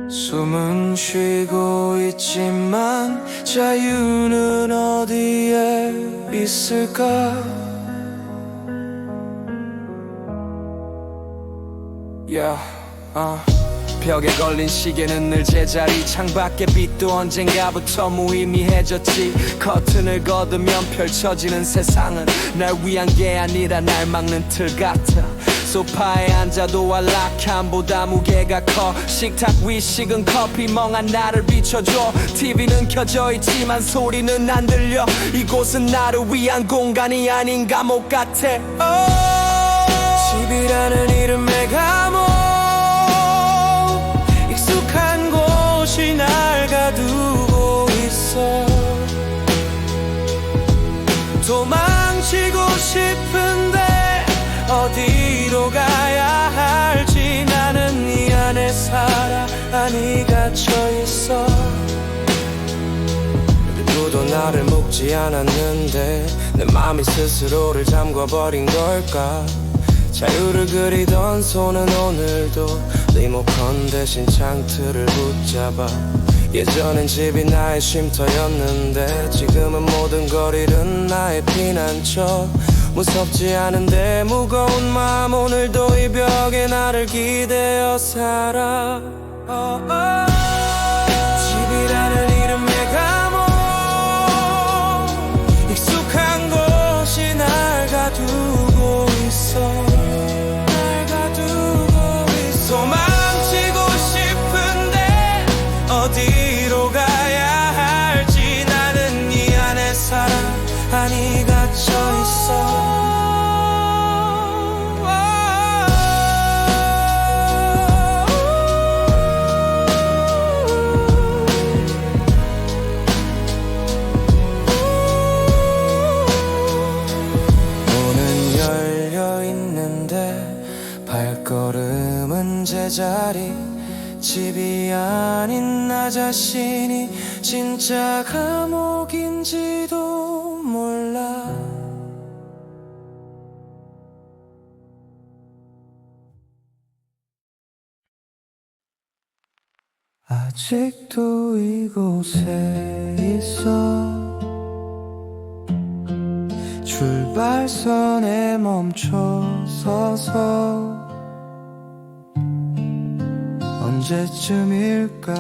[SPEAKER 3] 숨은 쉬고 있지만 자유는 어디에 있을까? 벽에 걸린 시계는 늘 제자리 창밖의 빛도 언젠가부터 무의미해졌지 커튼을 걷으면 펼쳐지는 세상은 날 위한 게 아니라 날 막는 틀 같아 소파에 앉아도 안락함보다 무게가 커 식탁 위 식은 커피 멍한 나를 비춰줘 TV는 켜져 있지만 소리는 안 들려 이곳은 나를 위한 공간이 아닌 감옥 같아
[SPEAKER 4] 집이라는 이름의 감옥 익숙한 곳이 날 가두고 있어 도망치고 싶은데 어디로 가야 할지 나는 이 안에 살아 아니 갇혀있어
[SPEAKER 3] 누구도 나를 묶지 않았는데 내 맘이 스스로를 잠궈버린 걸까 자유를 그리던 손은 오늘도 리모컨 대신 창틀을 붙잡아 예전엔 집이 나의 쉼터였는데 지금은 모든 걸 잃은 나의 피난처 무섭지 않은데 무거운 마음 오늘도 이 벽에 나를 기대어 살아
[SPEAKER 4] 집이라는 이름의 감옥 익숙한 곳이 날 가두고 있어 도망치고 싶은데 어디로 가야 할지 나는 이 안에 살아 아니 갇혀있어 자리 집이 아닌 나 자신이 진짜 감옥인지도 몰라. 아직도 이곳에 있어. 출발선에 멈춰 서서 언제쯤일까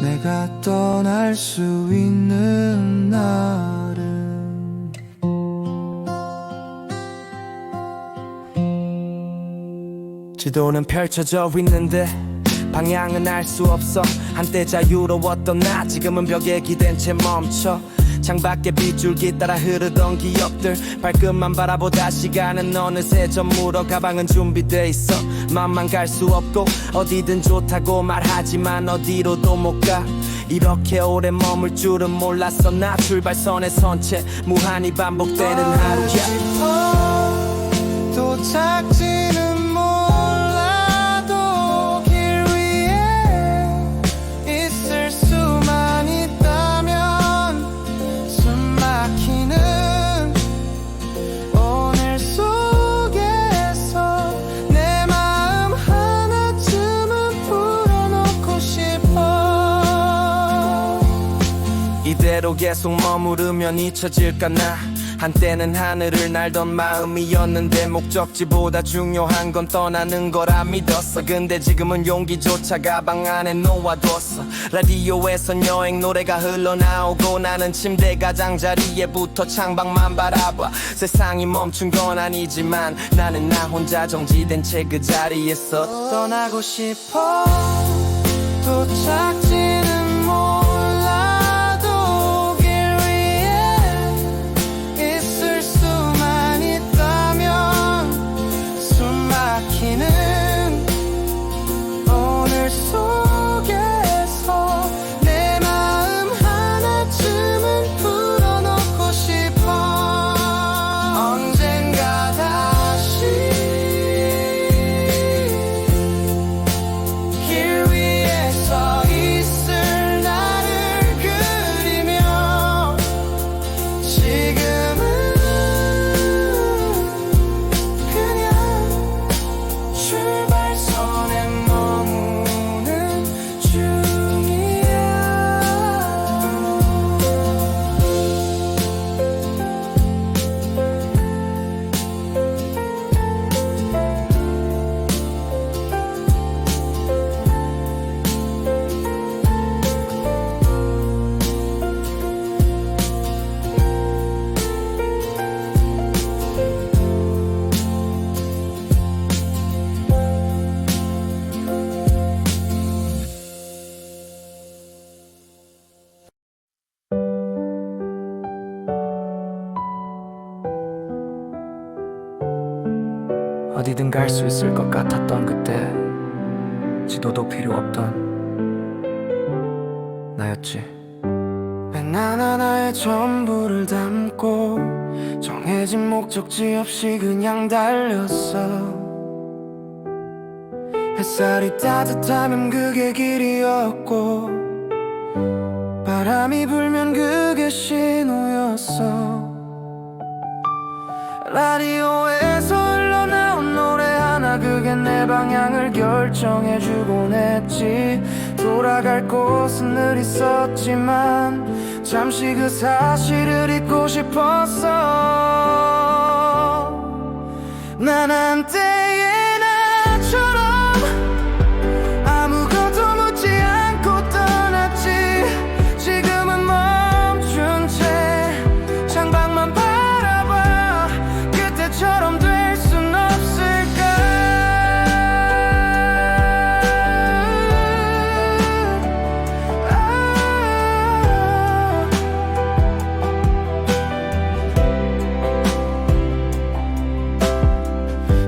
[SPEAKER 4] 내가 떠날 수 있는 날은.
[SPEAKER 1] 지도는 펼쳐져 있는데 방향은 알 수 없어. 한때 자유로웠던 나 지금은 벽에 기댄 채 멈춰. 창밖에 빗줄기 따라 흐르던 기억들 발끝만 바라보다 시간은 어느새 저물어. 가방은 준비돼 있어. 맘만 갈 수 없고 어디든 좋다고 말하지만 어디로도 못 가. 이렇게 오래 머물 줄은 몰랐어. 나 출발선에 선 채 무한히 반복되는 하루야.
[SPEAKER 4] 도착지는 몰라도 길 위에 있을 수만 있다면 숨 막히는 오늘 속에서 내 마음 하나쯤은 풀어놓고 싶어.
[SPEAKER 1] 이대로 계속 머무르면 잊혀질까 나. 한때는 하늘을 날던 마음이었는데 목적지보다 중요한 건 떠나는 거라 믿었어. 근데 지금은 용기조차 가방 안에 놓아뒀어. 라디오에선 여행 노래가 흘러나오고 나는 침대 가장자리에 붙어 창밖만 바라봐. 세상이 멈춘 건 아니지만 나는 나 혼자 정지된 채 그 자리에 서
[SPEAKER 4] 떠나고 싶어. 도착지는 몰라도 길 위에 있을 수만 있다면 숨 막히는 오늘 속에서 내 마음 하나쯤은 풀어놓고 싶어. 언젠가 다시 길 위에 서 있을 나를 그리며 지금은 그냥 출발선에 머무는 중이야.
[SPEAKER 1] 어디든 갈 수 있을 것 같았던 그때 지도도 필요 없던 나였지.
[SPEAKER 4] 펜 하나하나에 전부를 담고 정해진 목적지 없이 그냥 달렸어. 햇살이 따뜻하면 그게 길이었고 바람이 불면 그게 신호였어. 라디오에서 흘러나온 노래 하나 그게 내 방향을 결정해주곤 했지. 돌아갈 곳은 늘 있었지만 잠시 그 사실을 잊고 싶었어. 난 한때의 나처럼 아무것도 묻지 않고 떠났지. 지금은 멈춘 채 창밖만 바라봐. 그때처럼 될 순 없을까.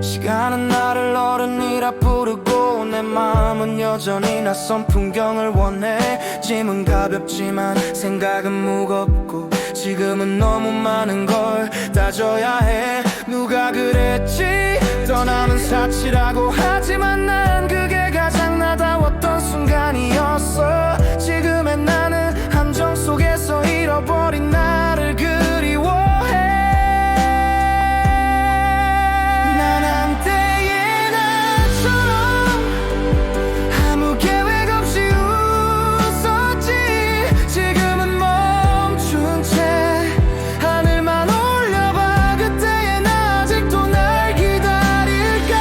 [SPEAKER 4] 시간은 나를 어른이라 부르고 내 마음은 여전히 낯선 풍경을 원해. 짐은 가볍지만 생각은 무겁고
[SPEAKER 1] 지금은 너무 많은 걸 따져야 해. 누가 그랬지 떠남은 사치라고. 하지만 난 그게 가장 나다웠던 순간이었어. 지금의 나는 함정 속에서 잃어버린 나를 그리워해. 난 한때의 나처럼 아무 계획 없이 웃었지. 지금은 멈춘 채 하늘만 올려봐. 그때의 나 아직도 날 기다릴까.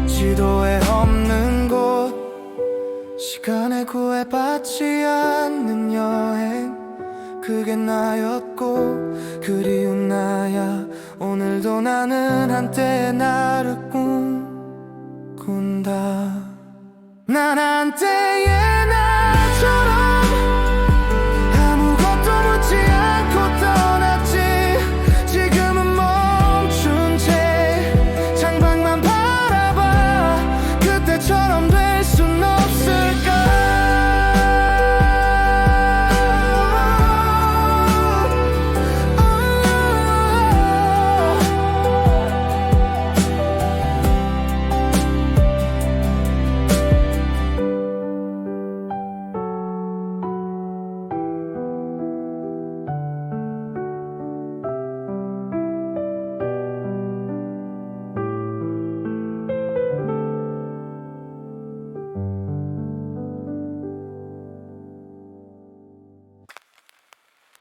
[SPEAKER 1] 지도에 없는 곳, 시간에 구애받지 않는 여행, 그게 나였고 그리운 나야. 오늘도 나는 한때의 나를 꿈꾼다. 난 한때의 나처럼 아무것도 묻지 않고 떠났지. 지금은 멈춘 채 창밖만 바라봐. 그때처럼 될 순 없을까.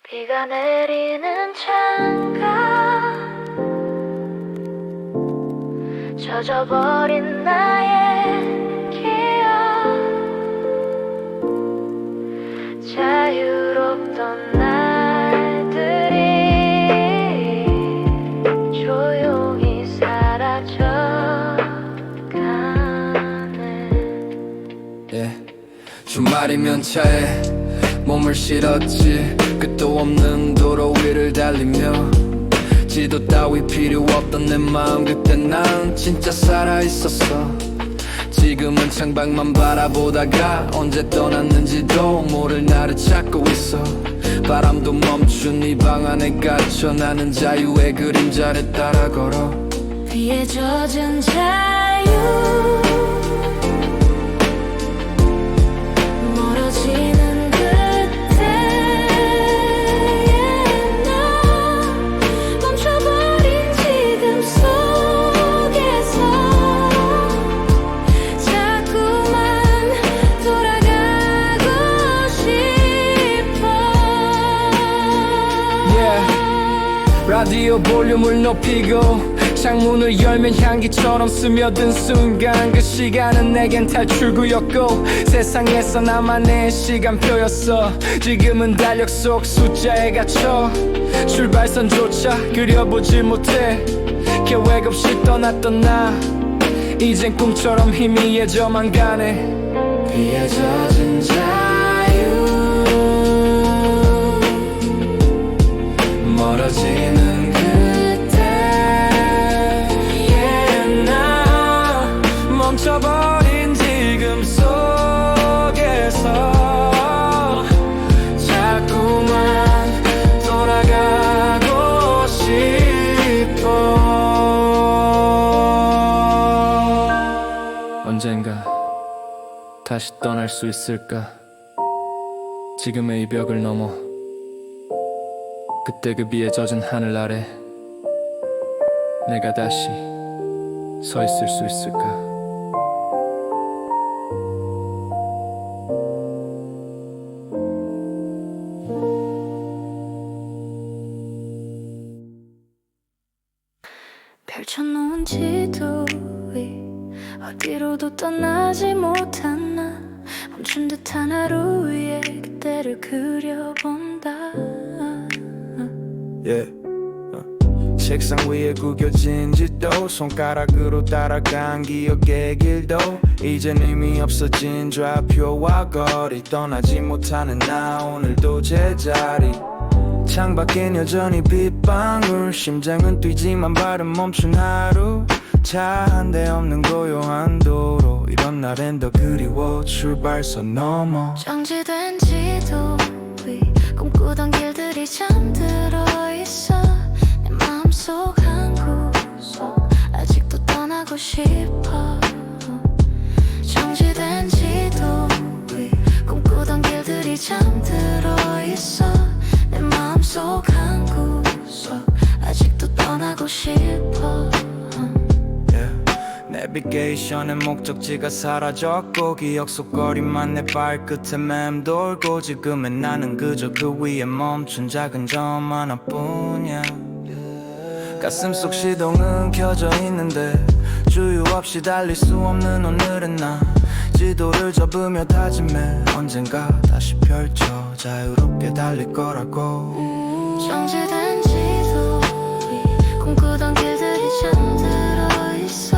[SPEAKER 2] 비가 내리는 창가, 젖어버린 나의 기억, 자유롭던 날들이 조용히 사라져가네.
[SPEAKER 3] 주말이면 차에 몸을 실었지. 끝도 없는 도로 위를 달리며 지도 따위 필요 없던 내 마음. 그때 난 진짜 살아있었어. 지금은 창밖만 바라보다가 언제 떠났는지도 모를 나를 찾고 있어. 바람도 멈춘 이 방 안에 갇혀 나는 자유의 그림자를 따라 걸어.
[SPEAKER 2] 비에 젖은 자유, 멀어지는
[SPEAKER 3] 라디오 볼륨을 높이고 창문을 열면 향기처럼 스며든 순간, 그 시간은 내겐 탈출구였고 세상에서 나만의 시간표였어. 지금은 달력 속 숫자에 갇혀 출발선조차 그려보질 못해. 계획 없이 떠났던 나 이젠 꿈처럼 희미해져만 가네.
[SPEAKER 1] 비에 젖은 자유, 멀어지는
[SPEAKER 3] 멈춰버린 지금 속에서
[SPEAKER 1] 자꾸만 돌아가고 싶어.
[SPEAKER 3] 언젠가 다시 떠날 수 있을까. 지금의 이 벽을 넘어 그때 그 비에 젖은 하늘 아래 내가 다시 서 있을 수 있을까.
[SPEAKER 2] 펼쳐놓은 지도 위 어디로도 떠나지 못한 나, 멈춘 듯한 하루 위에 그때를 그려본다.
[SPEAKER 1] 책상 위에 구겨진 지도, 손가락으로 따라간 기억의 길도 이젠 의미 없어진 좌표와 거리. 떠나지 못하는 나 오늘도 제자리. 창밖엔 여전히 빗방울 심장은 뛰지만 발은 멈춘 하루 차 한 대 없는 고요한 도로 이런 날엔 더 그리워 출발선 넘어
[SPEAKER 2] 정지된 지도 위 꿈꾸던 길들이 잠들어 있어 내 마음속 한 구석 아직도 떠나고 싶어 정지된 지도 위 꿈꾸던 길들이 잠들어 있어 내 마음속 한 구석 아직도 떠나고 싶어
[SPEAKER 1] 내비게이션의 목적지가 사라졌고 기억 속 거리만 내 발끝에 맴돌고 지금은 나는 그저 그 위에 멈춘 작은 점 하나뿐이야 가슴 속 시동은 켜져 있는데 주유 없이 달릴 수 없는 오늘은 나 지도를 접으며 다짐해 언젠가 다시 펼쳐 자유롭게 달릴 거라고
[SPEAKER 2] 정지된 지도 위 꿈꾸던 길들이 잠들어 있어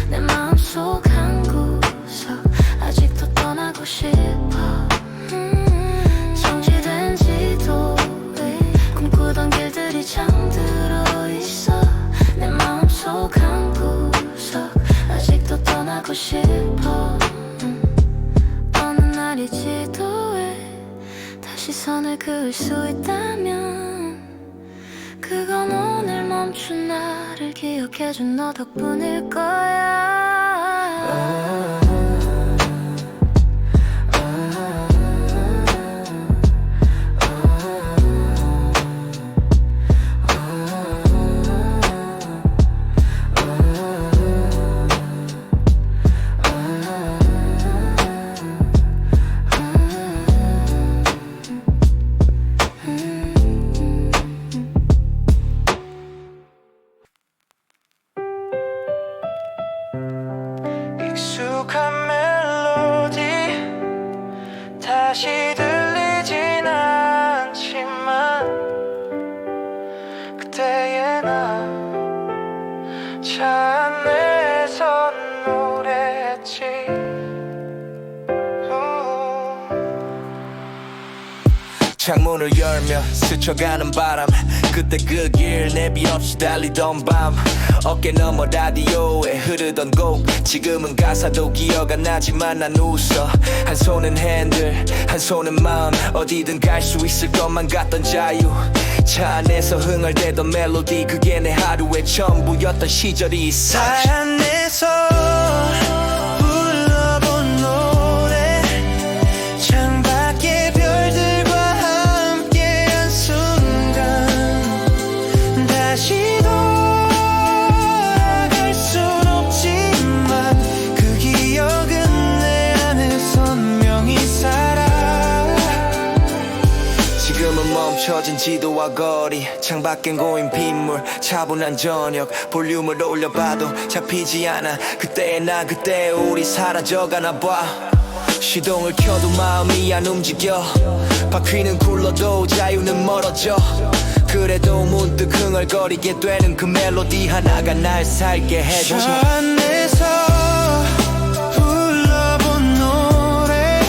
[SPEAKER 2] 내 마음속 한 구석 아직도 떠나고 싶어 정지된 지도 위 꿈꾸던 길들이 잠들어 있어 내 마음속 한 구석 아직도 떠나고 싶어 어느 날 이 지도에 다시 선을 그을 수 있다면 그건 오늘 멈춘 나를 기억해준 너 덕분일 거야
[SPEAKER 4] 익숙한 멜로디 다시 들리진 않지만 그때의 나 차 안에서 노래했지
[SPEAKER 1] 창문을 열며 스쳐가는 바람 그때 그 길 내비 없이 달리던 밤 어깨 너머 라디오에 흐르던 곡 지금은 가사도 기억 안 나지만 난 웃어 한 손은 핸들 한 손은 마음 어디든 갈 수 있을 것만 같던 자유 차 안에서 흥얼대던 멜로디 그게 내 하루의 전부였던 시절이 있어 차 안에서 불러본 노래 창밖에 별들과 함께한 순간 다시 돌아갈 순 없지만 그 기억은 내 안에 선명히 살아 지금은 멈춰진 지도와 거리 창밖엔 고인 빗물 차분한 저녁 볼륨을 올려봐도 잡히지 않아 그때의 나 그때의 우리 사라져가나 봐 시동을 켜도 마음이 안 움직여 바퀴는 굴러도 자유는 멀어져 그래도 문득 흥얼거리게 되는 그 멜로디 하나가 날 살게 해줘 차 안에서 불러본 노래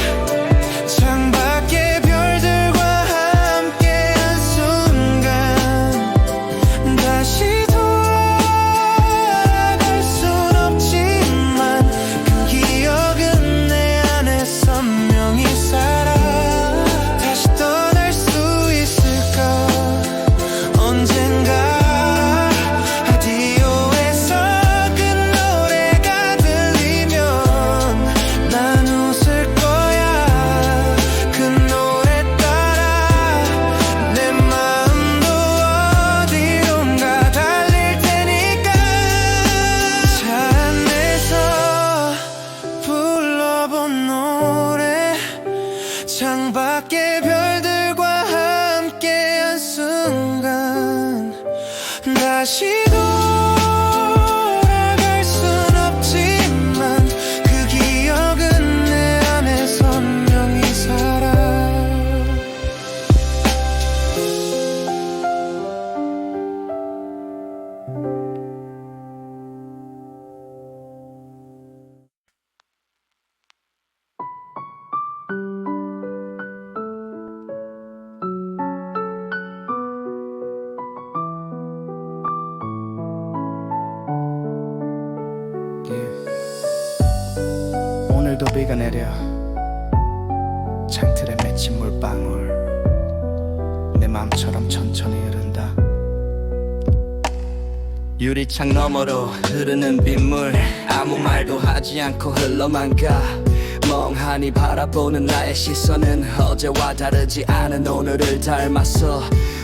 [SPEAKER 1] 창밖에 별들과 함께한 순간 다시 돌아갈 순 없지만 그 기억은 내 안에 선명히 살아 다시 떠날 수 있을까 언젠가 라디오에서 그 노래가 들리면 난 웃을 거야 그 노래 따라 내 마음도 어디론가 달릴 테니까 차 안에서 불러본 노래 창밖에 별들과 함께한 순간 다시 돌아갈 순 없지만 그 기억은 내 안에 선명히 살아 오늘도 비가 내려 창틀에 맺힌 물방울 내 맘처럼 천천히 흐른다. 유리창 너머로 흐르는 빗물 아무 말도 하지 않고 흘러만 가. 멍하니 바라보는 나의 시선은 어제와 다르지 않은 오늘을 닮았어.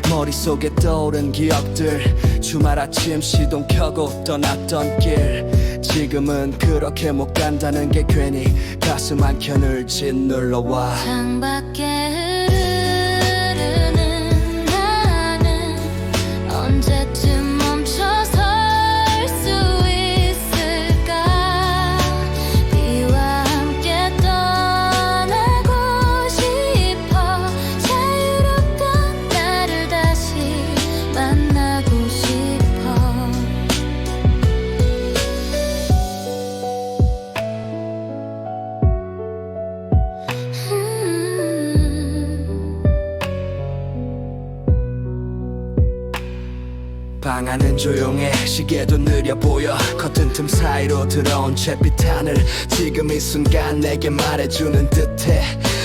[SPEAKER 1] 머릿속에 떠오른 기억들 주말 아침 시동 켜고 떠났던 길 지금은 그렇게 못 간다는 게 괜히 가슴 한켠을 짓눌러와.
[SPEAKER 2] 창밖에 흐르는 나는 언제쯤 멈춰설 수 있을까. 비와 함께 떠나고 싶어. 자유롭던 나를 다시 만나고 싶어.
[SPEAKER 1] 방 안은 조용해 시계도 느려 보여. 커튼 틈 사이로 들어온 잿빛 하늘 지금 이 순간 내게 말해주는 듯해.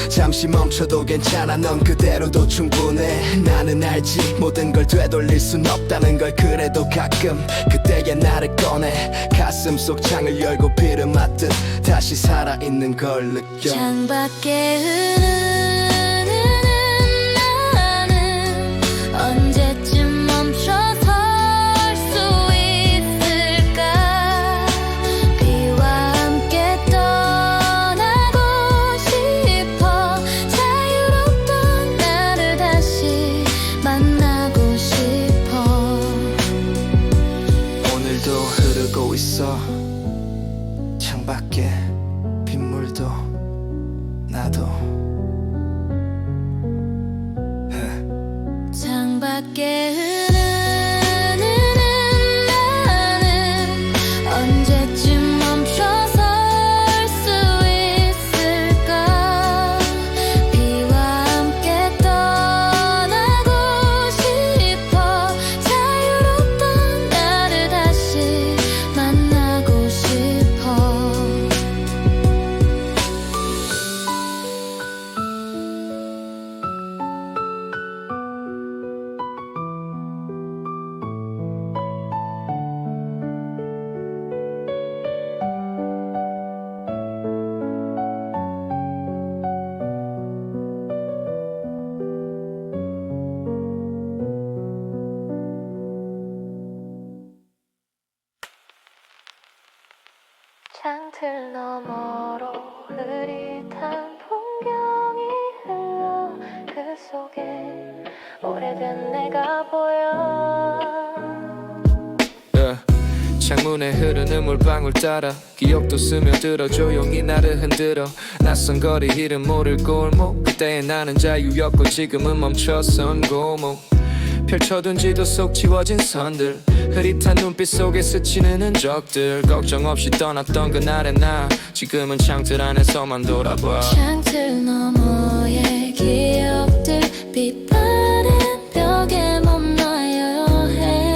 [SPEAKER 1] 잠시 멈춰도 괜찮아 넌 그대로도 충분해. 나는 알지 모든 걸 되돌릴 순 없다는 걸. 그래도 가끔 그때의 나를 꺼내 가슴 속 창을 열고 비를 맞듯 다시 살아있는 걸 느껴.
[SPEAKER 2] 창밖에 흐르는 나는 언제쯤 멈춰설 수 있을까. 비와 함께 떠나고 싶어. 자유롭던 나를 다시 만나고 싶어.
[SPEAKER 1] 오늘도 흐르고 있어 창밖에 빗물도 나도.
[SPEAKER 2] 창밖에 흐르는 나는 언제쯤 멈춰설 수 있을까. 비와 함께 떠나고 싶어. 자유롭던 나를 다시 만나고 싶어. 창틀 너머로 흐릿한 풍경이 흘러 그 속에 오래된 내가 보여.
[SPEAKER 3] 창문에 흐르는 물방울 따라 기억도 스며들어 조용히 나를 흔들어. 낯선 거리 이름 모를 골목 그때의 나는 자유였고 지금은 멈춰선 고목. 펼쳐둔 지도 속 지워진 선들 흐릿한 눈빛 속에 스치는 흔적들. 걱정 없이 떠났던 그날의 나 지금은 창틀 안에서만 돌아봐.
[SPEAKER 2] 창틀 너머의 기억들 빛바랜 벽에 머물러야 해.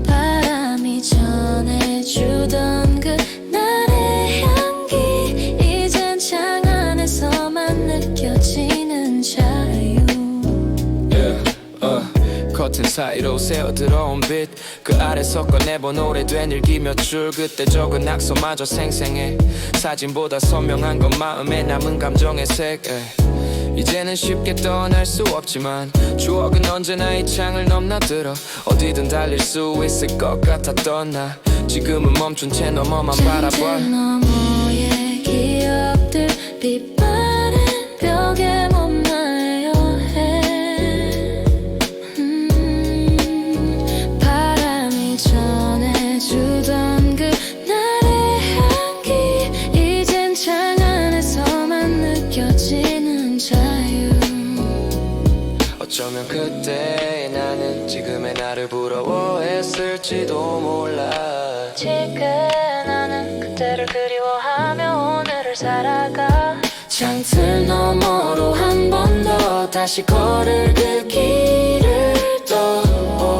[SPEAKER 2] 바람이 전해주던 그날의 향기 이젠 창 안에서만 느껴지는 자유.
[SPEAKER 3] 커튼 사이로 새어 들어온 빛 그 아래서 꺼내본 오래된 일기 몇 줄 그때 적은 낙서마저 생생해. 사진보다 선명한 건 마음에 남은 감정의 색. 이제는 쉽게 떠날 수 없지만 추억은 언제나 이 창을 넘나들어. 어디든 달릴 수 있을 것 같았던 나 지금은 멈춘 채 너머만 바라봐.
[SPEAKER 2] 창틀 너머의 기억들 빛바랜 벽에 머물러야 해. 바람이 전해주던 그날의 향기 이젠 창 안에서만 느껴지는 자유.
[SPEAKER 3] 어쩌면 그때 나는 지금의 나를 부러워했을지도 몰라.
[SPEAKER 2] 지금 나는 그때를 그리워하며 오늘을 살아가.
[SPEAKER 1] 창틀 너머로 한 번 더 다시 걸을 그 길을 떠올려봐.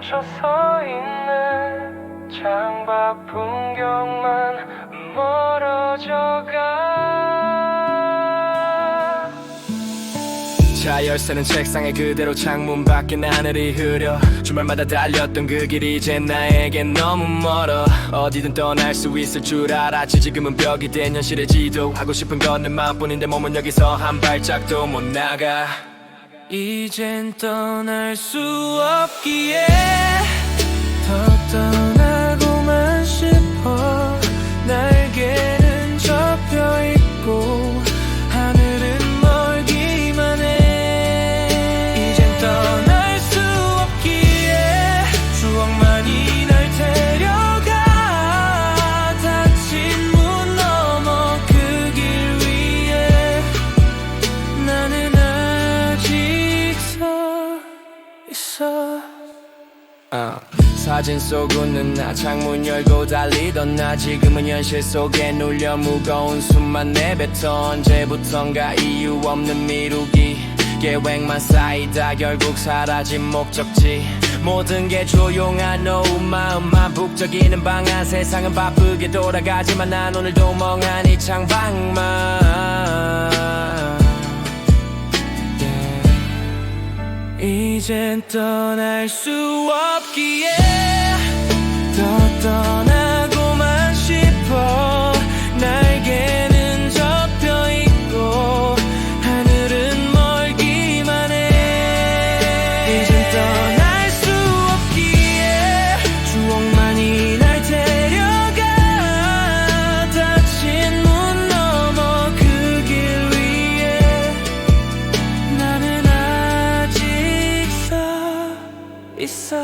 [SPEAKER 3] 멈춰 서 있는 창밖 풍경만 멀어져가. 차 열쇠는 책상에 그대로 창문 밖에 하늘이 흐려. 주말마다 달렸던 그 길이 이제 나에겐 너무 멀어. 어디든 떠날 수 있을 줄 알았지. 지금은 벽이 된 현실의 지도. 하고 싶은 건 내 마음뿐인데 몸은 여기서 한 발짝도 못 나가. 이젠 떠날 수 없기에 더 떠나고만 싶어. 날개는 접혀있고 하늘은 멀기만 해. 이젠 떠날 수 없기에 추억만이 날 데려가. 닫힌 문 너머 그 길 위에 나는 아직 서 있어. 사진 속 웃는 나, 창문 열고 달리던 나. 지금은 현실 속에 눌려 무거운 숨만 내뱉어. 언제부턴가 이유 없는 미루기, 계획만 쌓이다 결국 사라진 목적지. 모든 게 조용한 오후 마음만 북적이는 방안. 세상은 바쁘게 돌아가지만 난 오늘도 멍하니 창밖만. 이젠 떠날 수 없기에 더 떠나고만 싶어. 날개는 접혀있고 하늘은 멀기만 해. 이젠 떠날 수 없기에 추억만이 날 데려가. 닫힌 문 너머 그 길 위에 나는 아직 서 있어.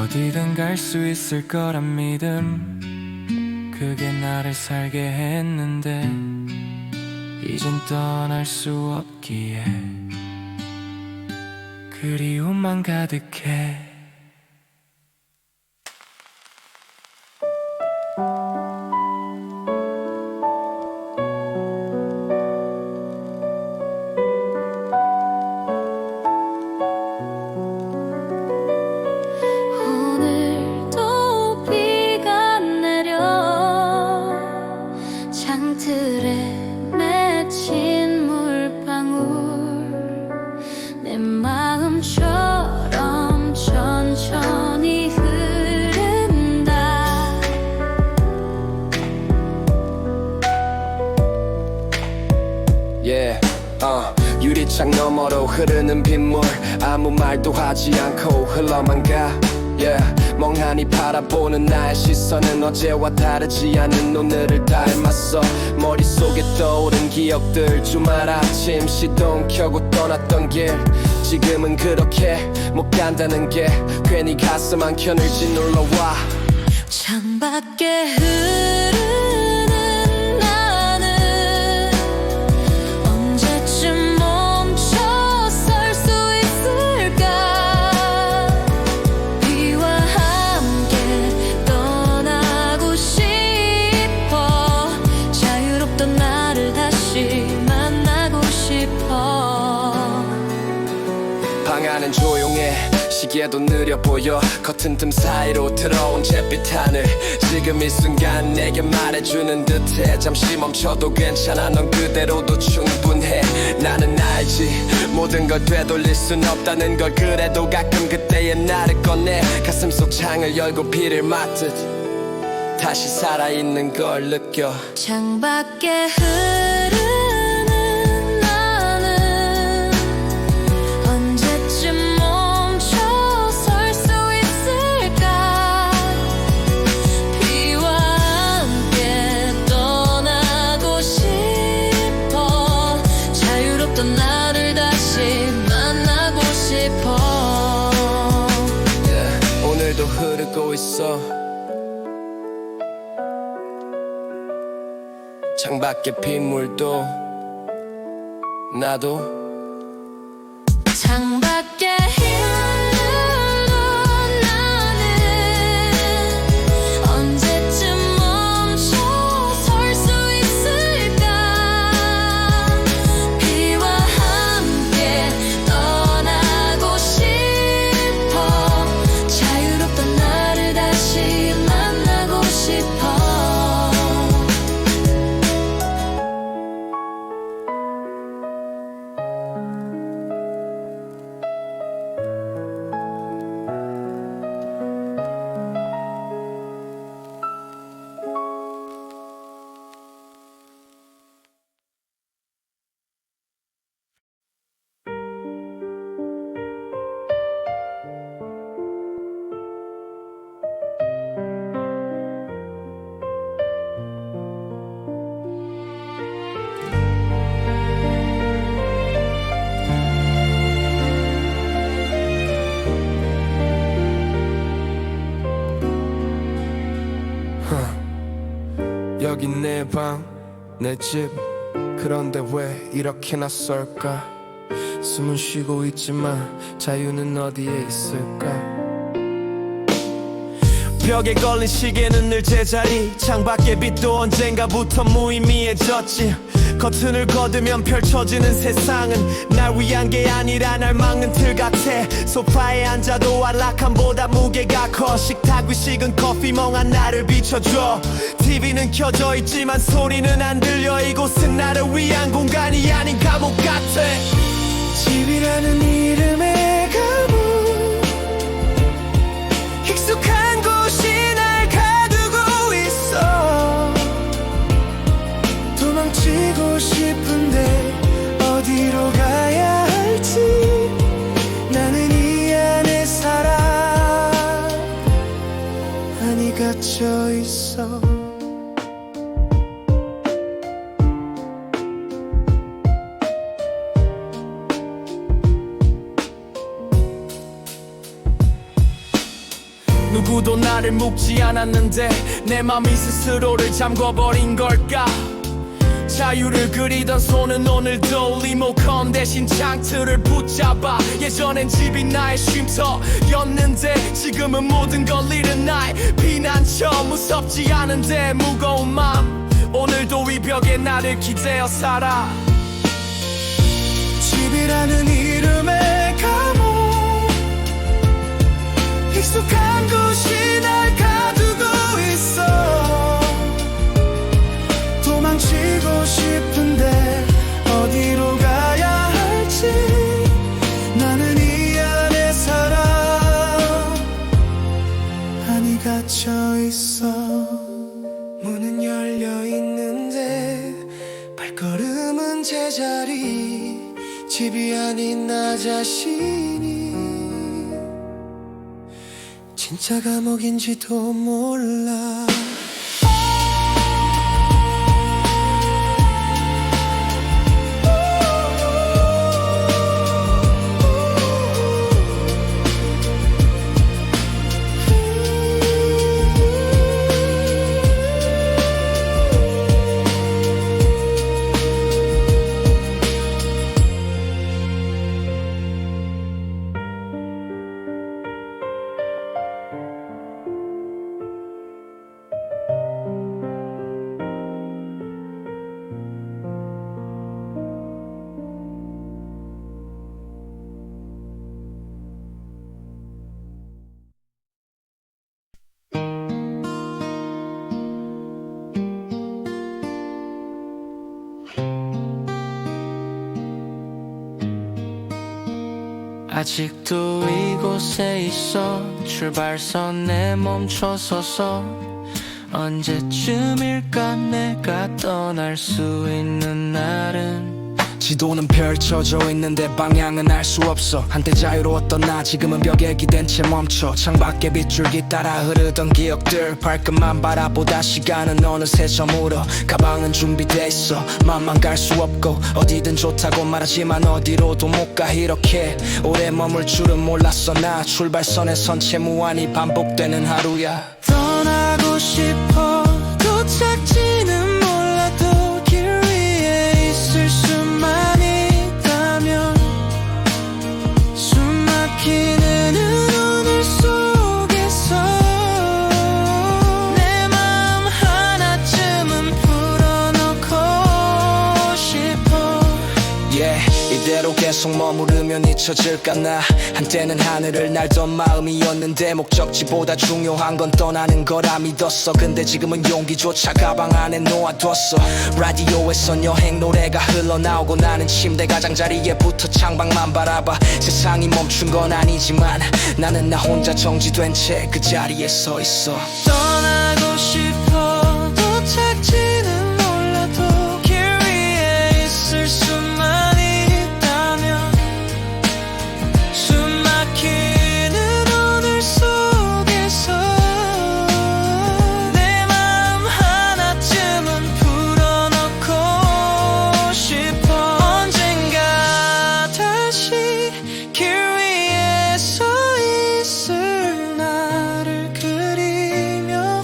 [SPEAKER 3] 어디든 갈 수 있을 거란 믿음, 그게 나를 살게 했는데 이젠 떠날 수 없기에 그리움만 가득해.
[SPEAKER 2] 오늘도 비가 내려 창틀에 맺힌 물방울 내 마음처럼 천천히 흐른다.
[SPEAKER 3] Yeah, 유리창 너머로 흐르는 빗물. 아무 말도 하지 않고 흘러만 가. Yeah, 멍하니 바라보는 나의 시선은 어제와 다르지 않은 오늘을 닮았어. 머릿속에 떠오른 기억들, 주말 아침 시동 켜고 떠났던 길. 지금은 그렇게 못 간다는 게 괜히 가슴 한켠을 눌러와.
[SPEAKER 2] 창밖에 흐르는 나는 언제쯤 멈춰 설 수 있을까. 비와 함께 떠나고 싶어. 자유롭던 나를 다시 만나고 싶어.
[SPEAKER 3] 방 안은 조용해, 시계도 느려 보여. 커튼 틈 사이로 들어온 잿빛 하늘. 지금 이 순간 내게 말해주는 듯해. 잠시 멈춰도 괜찮아, 넌 그대로도 충분해. 나는 알지, 모든 걸 되돌릴 순 없다는 걸. 그래도 가끔 그때의 나를 꺼내. 가슴 속 창을 열고 비를 맞듯 다시 살아있는 걸 느껴.
[SPEAKER 2] 창밖에 흐르는 나는 언제쯤 멈춰 설 수 있을까. 비와 함께 떠나고 싶어. 자유롭던 나를 다시 만나고 싶어.
[SPEAKER 3] Yeah, 오늘도 흐르고 있어. 창밖에 빗물도 나도.
[SPEAKER 2] 창밖에 흐르던 나는 언제쯤 멈춰 설 수 있을까. 비와 함께 떠나고 싶어.
[SPEAKER 1] 여기 내 방, 내 집. 그런데 왜 이렇게 낯설까? 숨은 쉬고 있지만 자유는 어디에 있을까? 벽에 걸린 시계는 늘 제자리, 창밖의 빛도 언젠가부터 무의미해졌지. 커튼을 걷으면 펼쳐지는 세상은 날 위한 게 아니라 날 막는 틀 같아. 소파에 앉아도 안락함보다 무게가 커. 식탁 위 식은 커피 멍한 나를 비춰줘. TV는 켜져 있지만 소리는 안 들려. 이곳은 나를 위한 공간이 아닌 감옥 같아. 집이라는 이름의 감옥, 익숙한 곳이 날 가두고 있어. 도망치고 싶은데 어디로 가야 할지. 나는 이 안에 살아, 아니 갇혀 있어. 누구도 나를 묻지 않았는데 내 맘이 스스로를 잠궈버린 걸까? 자유를 그리던 손은 오늘도 리모컨 대신 장트를 붙잡아. 예전엔 집이 나의 쉼터였는데 지금은 모든 걸 잃은 나의 피난처. 무섭지 않은데 무거운 맘, 오늘도 이 벽에 나를 기대어 살아. 집이라는 이름의 감옥, 익숙한 곳이 날 가두고 있어. 도망치고 싶은데 어디로 가야 할지. 나는 이 안에 살아, 아니 갇혀 있어. 문은 열려 있는데 발걸음은 제자리. 집이 아닌 나 자신이 진짜 감옥인지도 몰라.
[SPEAKER 3] 아직도 이곳에 있어. 출발선에 멈춰서서 언제쯤일까 내가 떠날 수 있는 날은.
[SPEAKER 1] 지도는 펼쳐져 있는데 방향은 알 수 없어. 한때 자유로웠던 나 지금은 벽에 기댄 채 멈춰. 창밖에 빗줄기 따라 흐르던 기억들 발끝만 바라보다 시간은 어느새 저물어. 가방은 준비돼 있어. 맘만 갈 수 없고 어디든 좋다고 말하지만 어디로도 못 가. 이렇게 오래 머물 줄은 몰랐어. 나 출발선에 선 채 무한히 반복되는 하루야.
[SPEAKER 3] 떠나고 싶어. 도착지는 몰라도 길 위에 있을 수만 있다면. 숨 막히는 오늘 속에서 내 마음 하나쯤은 풀어놓고 싶어.
[SPEAKER 1] 이대로 계속 머무르면 잊혀질까. 나 한때는 하늘을 날던 마음이었는데 목적지보다 중요한 건 떠나는 거라 믿었어. 근데 지금은 용기조차 가방 안에 놓아뒀어. 라디오에선 여행 노래가 흘러나오고 나는 침대 가장자리에 붙어 창밖만 바라봐. 세상이 멈춘 건 아니지만 나는 나 혼자 정지된 채 그 자리에 서 있어.
[SPEAKER 3] 떠나고 싶어. 도착지는 몰라도 길 위에 있을 수만 있다면. 숨 막히는 오늘 속에서 내 마음 하나쯤은 풀어놓고 싶어. 언젠가 다시 길 위에 서 있을 나를 그리며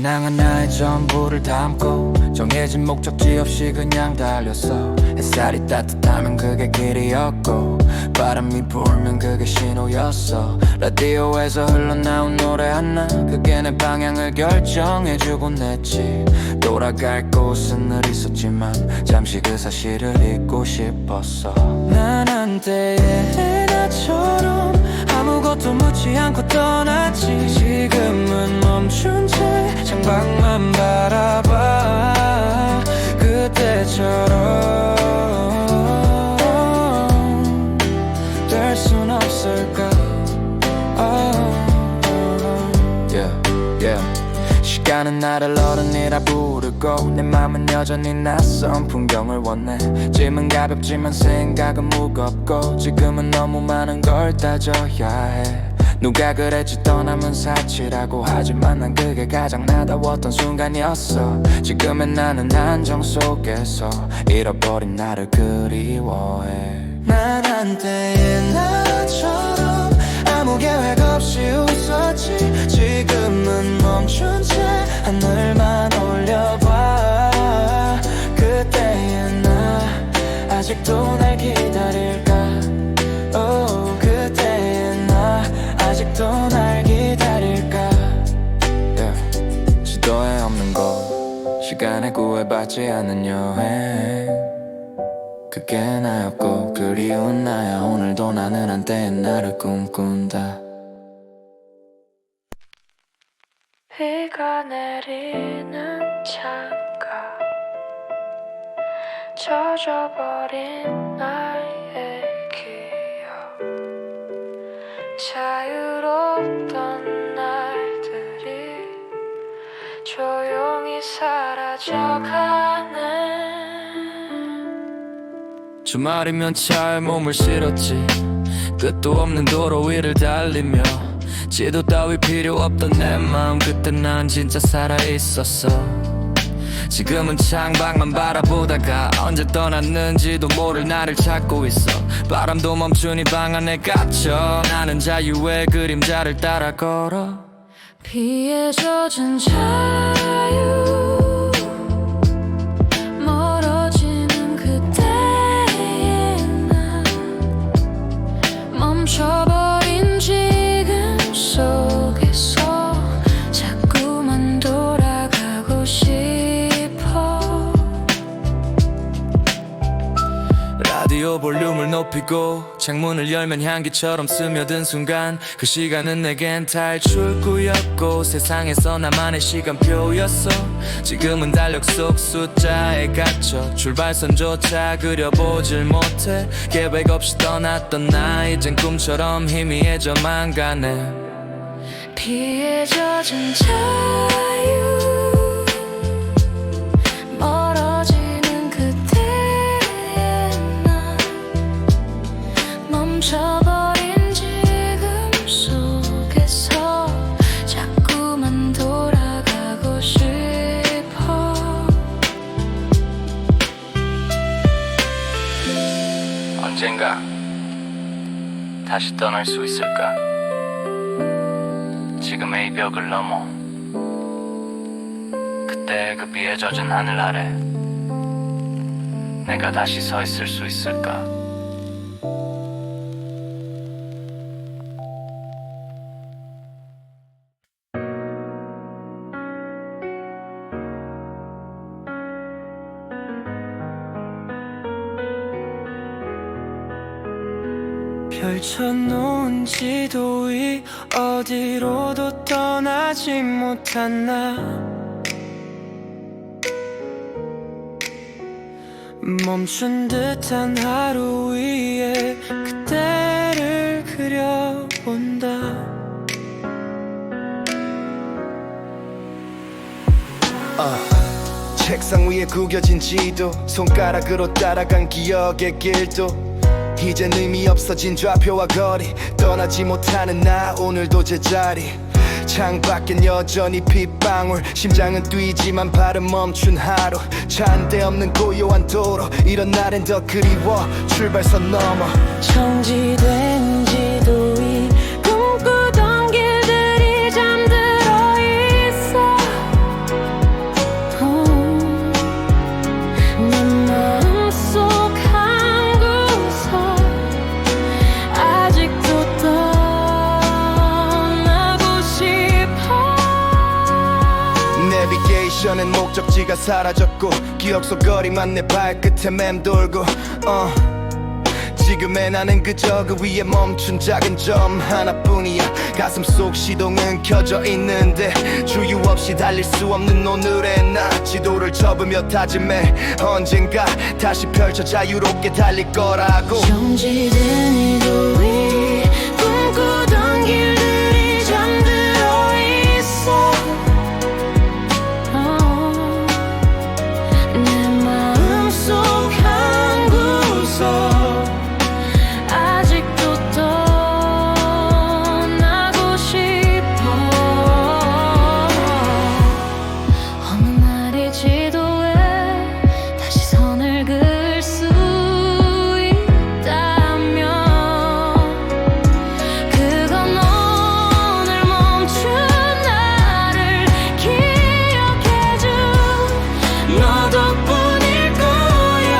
[SPEAKER 3] 향한 나의 전부를 담고 정해진 목적지 없이 그냥 달렸어. 햇살이 따뜻하면 그게 길이었고 바람이 불면 그게 신호였어. 라디오에서 흘러나온 노래 하나 그게 내 방향을 결정해주곤 했지. 돌아갈 곳은 늘 있었지만 잠시 그 사실을 잊고 싶었어. 난 한때의 나처럼 아무것도 묻지 않고 떠났지. 지금은 멈춘 채 창밖만 바라봐. 그때처럼 될 순 없을까. 시간은 나를 어른이라 부르고 내 맘은 여전히 낯선 풍경을 원해. 짐은 가볍지만 생각은 무겁고 지금은 너무 많은 걸 따져야 해. 누가 그랬지 떠나면 사치라고. 하지만 난 그게 가장 나다웠던 순간이었어. 지금의 나는 안정 속에서 잃어버린 나를 그리워해. 난 한때의 나처럼 아무 계획 없이 웃었지. 지금은 멈춘 채 하늘만 올려봐. 그때의 나 아직도 날 기다릴까. 그때의 나 아직도 날 기다릴까. 지도에 없는 곳 시간에 구애받지 않는 여행 그게 나였고 그리운 나야. 오늘도 나는 한때의 나를 꿈꾼다.
[SPEAKER 2] 비가 내리는 창가 젖어버린 나의 기억 자유로웠던 날들이 조용히 사라져가네.
[SPEAKER 3] 주말이면 차에 몸을 실었지. 끝도 없는 도로 위를 달리며 지도 따위 필요 없던 내 마음. 그때 난 진짜 살아있었어. 지금은 창밖만 바라보다가 언제 떠났는지도 모를 나를 찾고 있어. 바람도 멈춘 이 방 안에 갇혀 나는 자유의 그림자를 따라 걸어.
[SPEAKER 2] 비에 젖은 자유 멀어지는 그때의 나 멈춰버린 지금 속에서 자꾸만 돌아가고 싶어.
[SPEAKER 3] 라디오 볼륨을 높이고 창문을 열면 향기처럼 스며든 순간 그 시간은 내겐 탈출구였고 세상에서 나만의 시간표였어. 지금은 달력 속 숫자에 갇혀 출발선조차 그려보질 못해. 계획 없이 떠났던 나 이젠 꿈처럼 희미해져만 가네.
[SPEAKER 2] 비에 젖은 자유 멀어지는 그때의 나 멈춰버린 지금 속에서 자꾸만 돌아가고 싶어.
[SPEAKER 3] 언젠가 다시 떠날 수 있을까. 지금의 이 벽을 넘어 그때 그 비에 젖은 하늘 아래 내가 다시 서 있을 수 있을까. 펼쳐놓은 지도 위 어디로도 떠나지 못한 나 멈춘 듯한 하루 위에 그때를 그려본다.
[SPEAKER 1] 책상 위에 구겨진 지도 손가락으로 따라간 기억의 길도 이젠 의미 없어진 좌표와 거리 떠나지 못하는 나 오늘도 제자리. 창밖엔 여전히 빗방울 심장은 뛰지만 발은 멈춘 하루. 차 한 대 없는 고요한 도로 이런 날엔 더 그리워 출발선 넘어.
[SPEAKER 2] 정지된 지도 위 꿈꾸던 길들이 잠들어 있어.
[SPEAKER 1] 목적지가 사라졌고 기억 속 거리만 내 발끝에 맴돌고 지금의 나는 그저 그 위에 멈춘 작은 점 하나뿐이야. 가슴 속 시동은 켜져 있는데 주유 없이 달릴 수 없는 오늘의 나. 지도를 접으며 다짐해 언젠가 다시 펼쳐 자유롭게 달릴 거라고.
[SPEAKER 2] 정지된 이 도리 꿈꾸던 길들이 잠들어 있어. 내 마음속 한 구석 아직도 떠나고 싶어. 어느 날이 지도에 다시 선을 그을 수 있다면 그건 오늘 멈춘 나를 기억해준 너 덕분일 거야.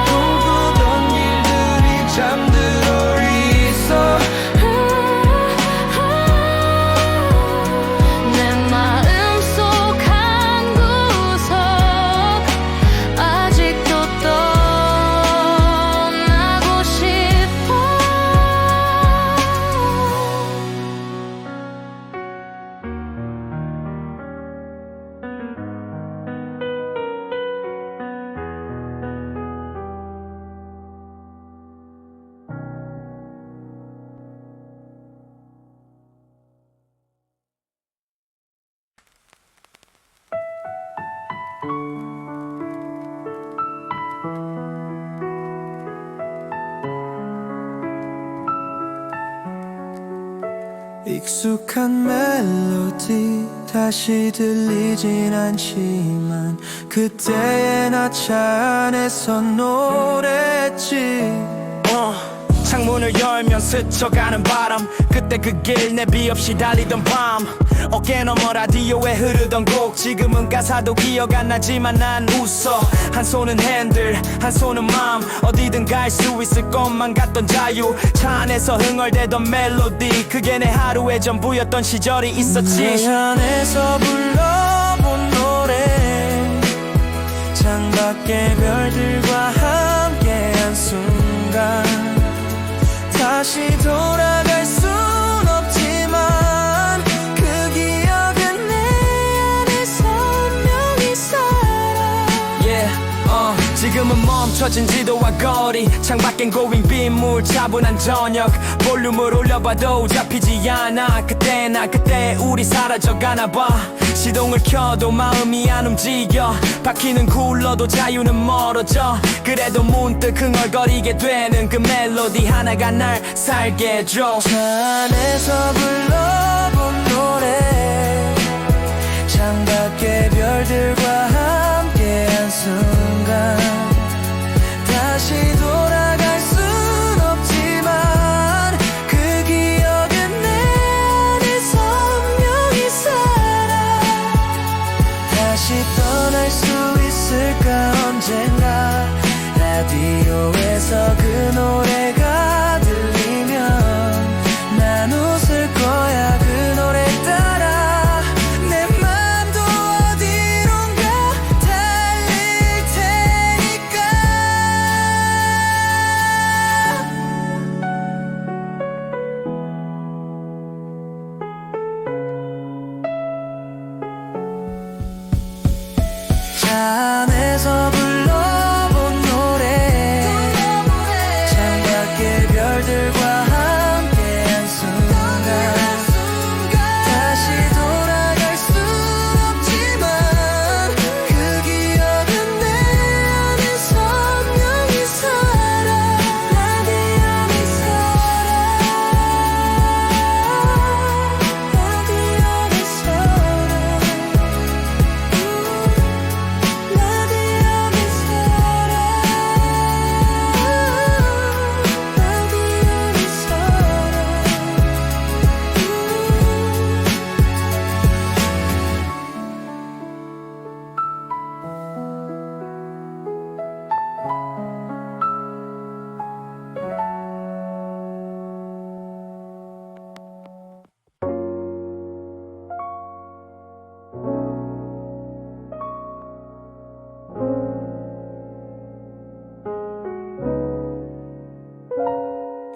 [SPEAKER 1] 꿈꾸던 일들이 잠들어 있어.
[SPEAKER 2] 내 마음속 한 구석 아직도 떠나고 싶어.
[SPEAKER 1] 익숙한 멜로디 다시 들리진 않지만 그때의 나 차 안에서 노래했지. 창문을 열면 스쳐가는 바람, 그때 그 길 내비 없이 달리던 밤, 어깨 너머 라디오에 흐르던 곡. 지금은 가사도 기억 안 나지만 난 웃어. 한 손은 핸들 한 손은 마음, 어디든 갈 수 있을 것만 같던 자유. 차 안에서 흥얼대던 멜로디, 그게 내 하루의 전부였던 시절이 있었지. 내 안에서 불러본 노래, 창밖의 별들과 함께한 순간 다시 돌아갈 순 없지만 그 기억은 내 안에 선명히 살아. 지금은 멈춰진 지도와 거리, 창밖엔 고잉 빗물 차분한 저녁. 볼륨을 올려봐도 잡히지 않아. 그때 나 그때 우리 사라져가나봐. 시동을 켜도 마음이 안 움직여, 바퀴는 굴러도 자유는 멀어져. 그래도 문득 흥얼거리게 되는 그 멜로디 하나가 날 살게 해줘. 차 안에서 불러본 노래, 창밖의 별들과 함께한 순간 다시 돌아갈 순 없지만 그 기억은 내 안에 선명히 살아. 다시 떠날 수 있을까 언젠가. 라디오에서 그 노래가 들리면 난 웃을 거야. 그 노래 따라 내 맘도 어디론가 달릴 테니까. 차 안에서 불러본 노래,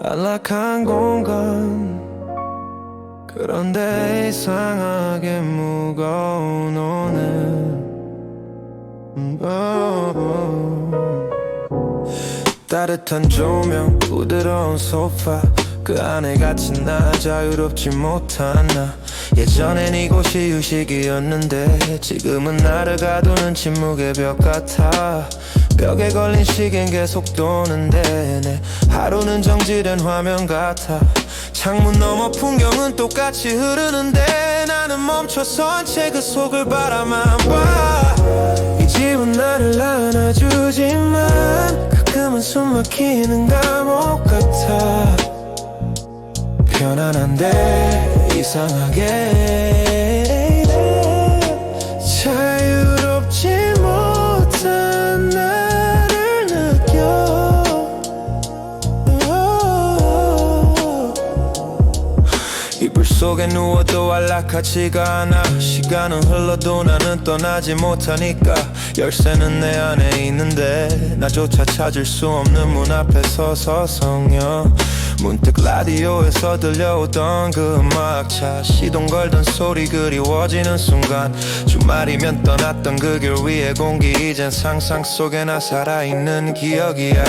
[SPEAKER 4] 안락한 공간 그런데 이상하게 무거운 오늘 따뜻한 조명 부드러운 소파 그 안에 갇힌 나 자유롭지 못한 나 예전엔 이곳이 휴식이었는데 지금은 나를 가두는 침묵의 벽 같아 벽에 걸린 시계는 계속 도는데 내 하루는 정지된 화면 같아 창문 너머 풍경은 똑같이 흐르는데 나는 멈춰선 채 그 속을 바라만 봐 이 집은 나를 안아주지만 가끔은 숨 막히는 감옥 같아 편안한데 이상하게 자유롭지 못한 나를 느껴 이불 속에 누워도 안락하지가 않아 시간은 흘러도 나는 떠나지 못하니까 열쇠는 내 안에 있는데 나조차 찾을 수 없는 문 앞에 서서 성여 문득 라디오에서 들려오던 그 음악차 시동 걸던 소리 그리워지는 순간 주말이면 떠났던 그 길 위의 공기 이젠 상상 속에 나 살아있는 기억이야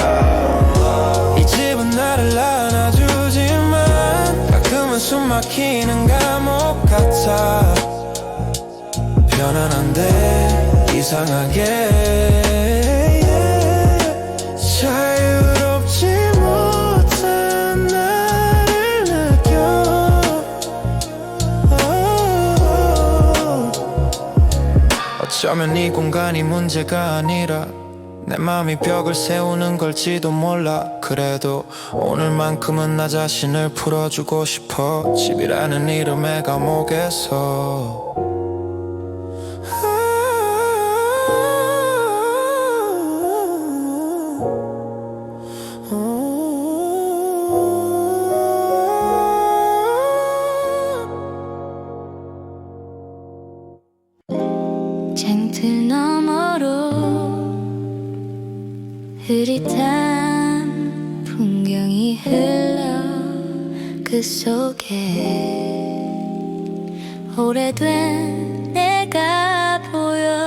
[SPEAKER 4] 이 집은 나를 안아주지만 가끔은 숨 막히는 감옥 같아 편안한데 이상하게 자유롭지 못한 나를 느껴 어쩌면 이 공간이 문제가 아니라 내 맘이 벽을 세우는 걸지도 몰라 그래도 오늘만큼은 나 자신을 풀어주고 싶어 집이라는 이름의 감옥에서
[SPEAKER 2] 창틀 너머로 흐릿한 풍경이 흘러 그 속에 오래된 내가 보여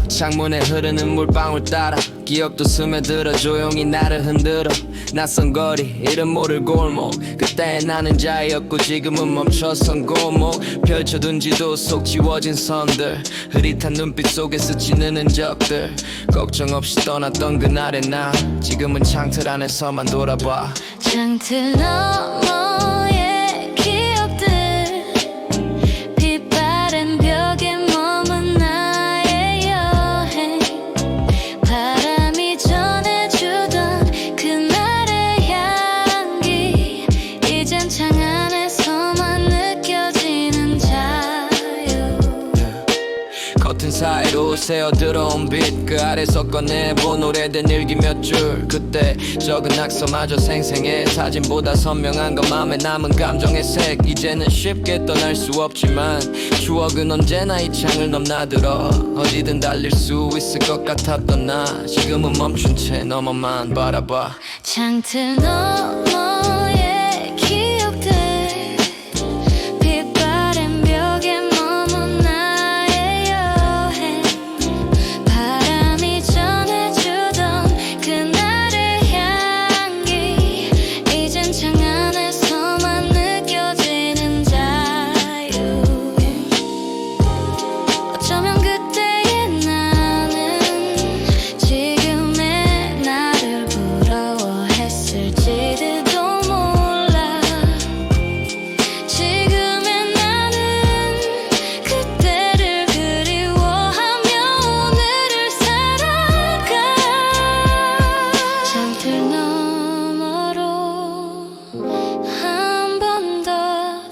[SPEAKER 3] 창문에 흐르는 물방울 따라 기억도 스며들어 조용히 나를 흔들어 낯선 거리 이름 모를 골목 그때 나는 자유였고 지금은 멈춰선 고목 펼쳐둔 지도 속 지워진 선들 흐릿한 눈빛 속에 스치는 흔적들 걱정 없이 떠났던 그날의 나 지금은 창틀 안에서만 돌아봐
[SPEAKER 2] 창틀 너머의 기억들 빛바랜 벽에 머문 나의 여행 바람이 전해주던 그날의 향기 이젠 창 안에서만 느껴지는 자유
[SPEAKER 3] 커튼 사이로 새어들어온 빛 그 아래서 꺼내본 오래된 일기 몇 줄 그때 적은 낙서마저 생생해 사진보다 선명한 건 맘에 남은 감정의 색 이제는 쉽게 떠날 수 없지만 추억은 언제나 이 창을 넘나들어 어디든 달릴 수 있을 것 같았던 나 지금은 멈춘 채 너머만 바라봐
[SPEAKER 2] 창틀 너머의 기억들 빛바랜 벽에 머문 나의 여행 바람이 전해주던 그날의 향기 이젠 창 안에서만 느껴지는 자유 어쩌면 그때의 나는 지금의 나를 부러워했을지도 몰라 지금의 나는 그때를 그리워하며 오늘을 살아가 창틀 너머로 한 번 더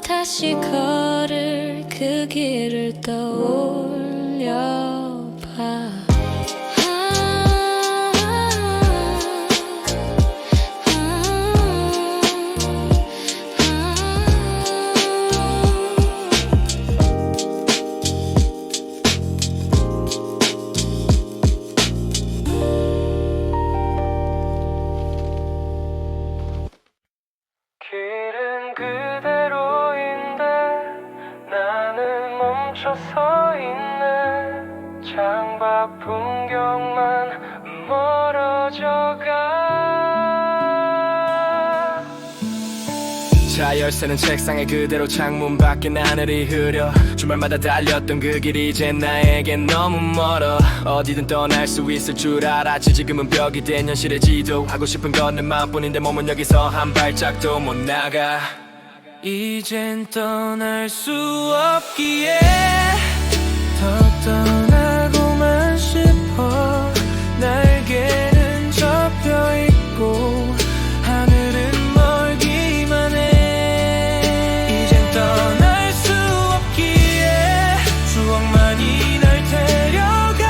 [SPEAKER 2] 다시 걸을 그 길을 떠올려봐
[SPEAKER 3] 있는 창밖 풍경만 멀어져가. 차 열쇠는 책상에 그대로 창문 밖에 하늘이 흐려. 주말마다 달렸던 그 길이 이제 나에겐 너무 멀어. 어디든 떠날 수 있을 줄 알았지. 지금은 벽이 된 현실의 지도. 하고 싶은 건 내 마음뿐인데 몸은 여기서 한 발짝도 못 나가. 이젠 떠날 수 없기에 더 떠나고만 싶어. 날개는 접혀있고 하늘은 멀기만 해. 이젠 떠날 수 없기에 추억만이 날 데려가.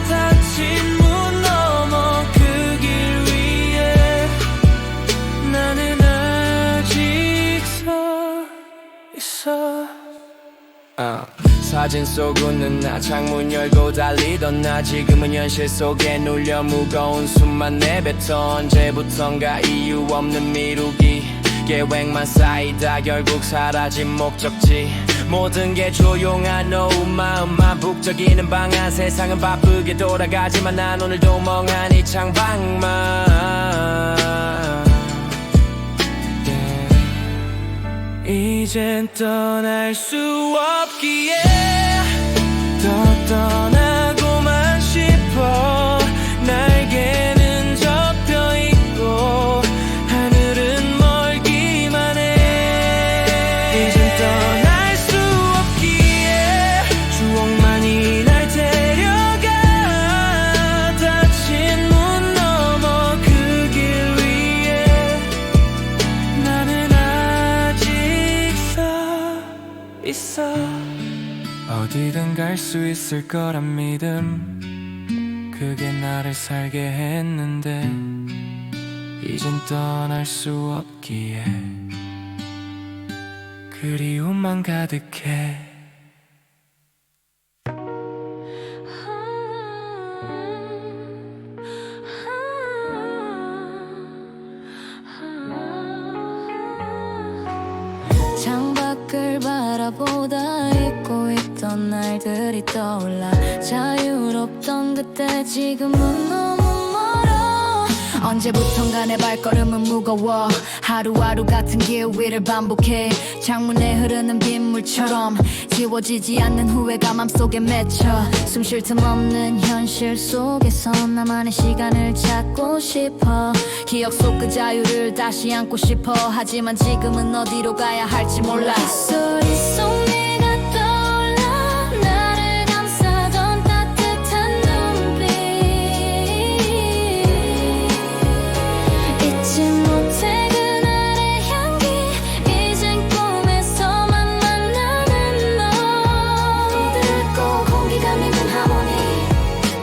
[SPEAKER 3] 닫힌 문 너머 그 길 위에 나는 아직 서 있어. 사진 속 웃는 나, 창문 열고 달리던 나. 지금은 현실 속에 눌려 무거운 숨만 내뱉어. 언제부턴가 이유 없는 미루기. 계획만 쌓이다 결국 사라진 목적지. 모든 게 조용한 오후 마음만 북적이는 방안. 세상은 바쁘게 돌아가지만 난 오늘도 멍한 이 창밖만. 이젠 떠날 수 없기에 더 떠나고만 싶어. 날개는 접혀있고 하늘은 멀기만 해. 이젠 떠날 수 없기에 추억만이 날 데려가. 닫힌 문 너머 그 길 위에 나는 있어. 어디든 갈 수 있을 거란 믿음, 그게 나를 살게 했는데 이젠 떠날 수 없기에 그리움만 가득해.
[SPEAKER 2] 창밖을 바라보다 잊고 있던 날들이 떠올라. 자유롭던 그때 지금은 너무 멀어. 언제부턴가 내 발걸음은 무거워. 하루하루 같은 길 위를 반복해. 창문에 흐르는 빗물처럼 지워지지 않는 후회가 맘속에 맺혀. 숨 쉴 틈 없는 현실 속에서 나만의 시간을 찾고 싶어. 기억 속 그 자유를 다시 안고 싶어. 하지만 지금은 어디로 가야 할지 몰라. 빗소리 속 네가 떠올라. 나를 감싸던 따뜻한 눈빛. 잊지 못해 그날의 향기. 이젠 꿈에서만 만나는 너. 부드럽고 공기가 맺는 하모니.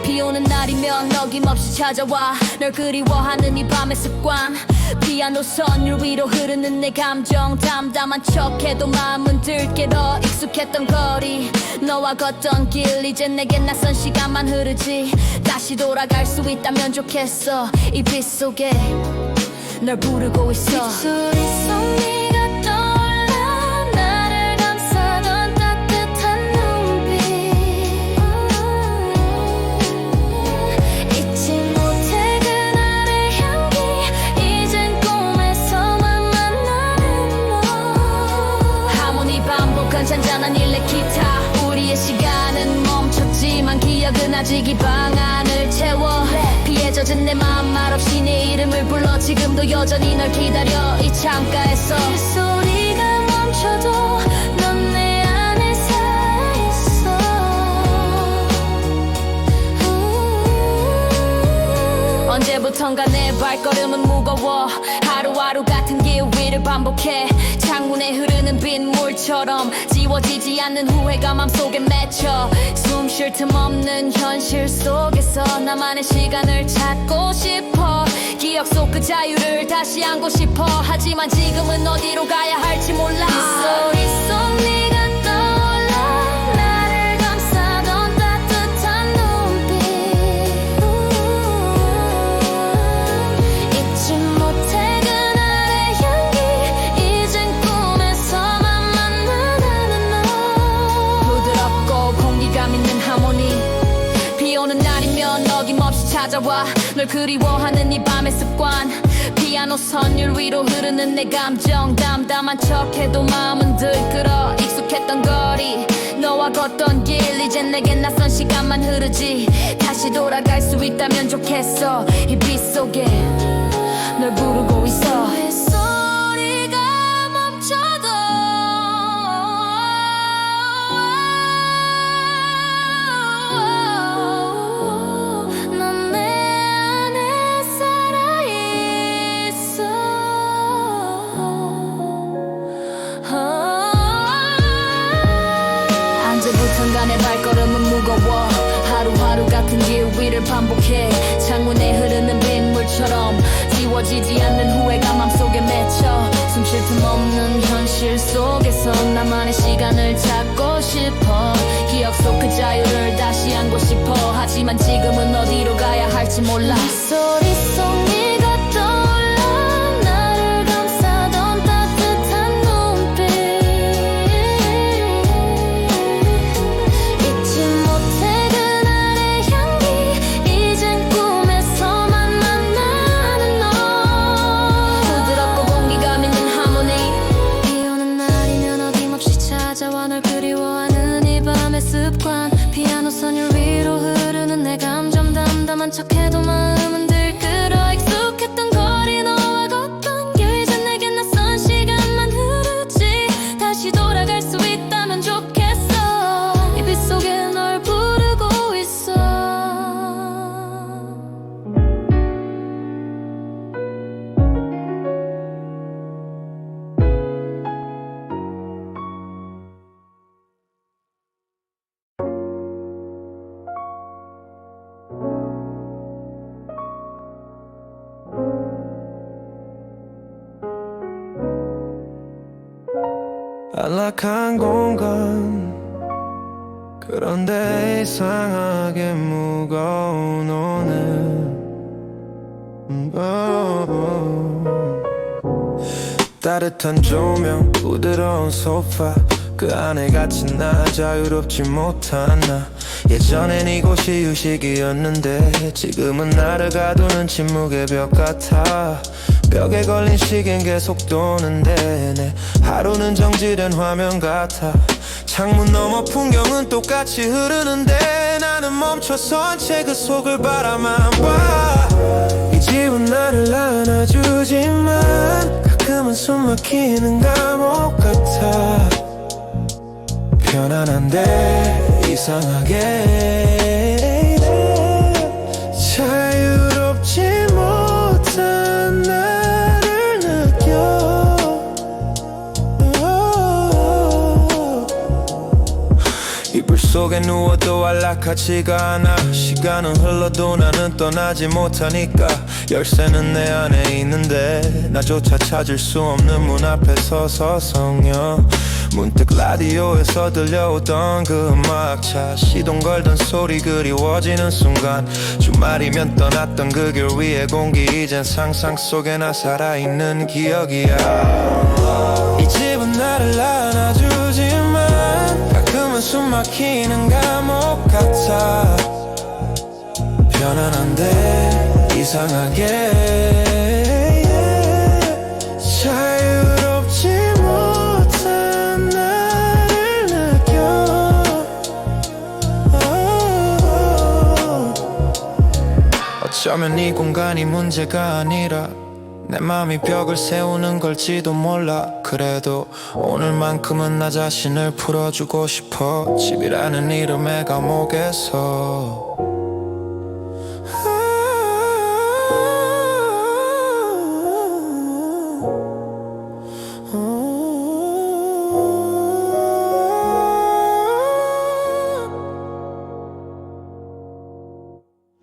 [SPEAKER 2] 비 오는 날이면 어김없이 찾아와. 널 그리워하는 이 밤의 습관. 피아노 선율 위로 흐르는 내 감정. 담담한 척해도 마음은 들게 더 익숙했던 거리. 너와 걷던 길 이젠 내겐 낯선 시간만 흐르지. 다시 돌아갈 수 있다면 좋겠어. 이 빛 속에 널 부르고 있어. 빗소리 속 네가 떠올라. 나를 감싸던 따뜻한 눈빛. 잊지 못해 그날의 향기. 이젠 꿈에서만 만나는 너. 하모니 반복한 잔잔한 일렉 기타. 우리의 시간은 멈췄지만 기억은 아직 이 방 안을 채워. 피해 젖은 내 마음 말없이 내 이름을 불러. 지금도 여전히 널 기다려 이 창가에서. 소리가 멈춰도 넌 내 안에 살아있어. 언제부턴가 내 발걸음은 무거워. 하루하루 같은 길 위를 반복해. 창문에 흐르는 빗물처럼 지워지지 않는 후회가 맘속에 맺혀. 숨 쉴 틈 없는 현실 속에서 나만의 시간을 찾고 싶어. 기억 속 그 자유를 다시 안고 싶어. 하지만 지금은 어디로 가야 할지 몰라. 빗소리 속 네가 떠올라. 나를 감싸던 따뜻한 눈빛. 잊지 못해 그날의 향기. 이젠 꿈에서만 만나는 너. 부드럽고 찾아와 널 그리워하는 이 밤의 습관 피아노 선율 위로 흐르는 내 감정 담담한 척해도 마음은 들끓어 익숙했던 거리 너와 걷던 길 이젠 내겐 낯선 시간만 흐르지 다시 돌아갈 수 있다면 좋겠어 이 빛 속에 널 부르고 있어 빗소리가 멈춰도 넌 내 안에 살아있어 언제부턴가 내 발걸음은 무거워 하루하루 같은 길 위를 반복해 창문에 흐르는 빗물처럼 지워지지 않는 후회가 맘속에 맺혀 숨 쉴 틈 없는 현실 속에서 나만의 시간을 찾고 싶어 기억 속 그 자유를 다시 안고 싶어 하지만 지금은 어디로 가야 할지 몰라 이 소리 속 네가 떠올라 나를 감싸던 따뜻한 눈빛 잊지 못해 그날의 향기 이젠 꿈에서만 만나는 너 부드럽고 공기감 있는 하모니 비 오는 날이면 어김없이 찾아와 널 그리워하는 이 밤의 습관 피아노 선율 위로 흐르는 내 감정 담담한 척해도 마음은 들끓어 익숙했던 거리 너와 걷던 길 이젠 내겐 낯선 시간만 흐르지 다시 돌아갈 수 있다면 좋겠어 이 빛 속에 널 부르고 있어
[SPEAKER 4] 안락한 공간 그런데 이상하게 무거운 오늘 따뜻한 조명 부드러운 소파 그 안에 갇힌 나 자유롭지 못한 나 예전엔 이곳이 휴식이었는데 지금은 나를 가두는 침묵의 벽 같아 벽에 걸린 시계는 계속 도는데 내 하루는 정지된 화면 같아 창문 너머 풍경은 똑같이 흐르는데 나는 멈춰선 채 그 속을 바라만 봐 이 집은 나를 안아주지만 가끔은 숨 막히는 감옥 같아 편안한데 이상하게 자유롭지 못한 나를 느껴 이불 속에 누워도 안락하지가 않아 시간은 흘러도 나는 떠나지 못하니까 열쇠는 내 안에 있는데 나조차 찾을 수 없는 문 앞에 서서 성령 문득 라디오에서 들려오던 그 음악차 시동 걸던 소리 그리워지는 순간 주말이면 떠났던 그 길 위의 공기 이젠 상상 속에 나 살아있는 기억이야 이 집은 나를 안아주지만 가끔은 숨 막히는 감옥 같아 편안한데 이상하게 자유롭지 못한 나를 느껴 어쩌면 이 공간이 문제가 아니라 내 맘이 벽을 세우는 걸지도 몰라 그래도 오늘만큼은 나 자신을 풀어주고 싶어 집이라는 이름의 감옥에서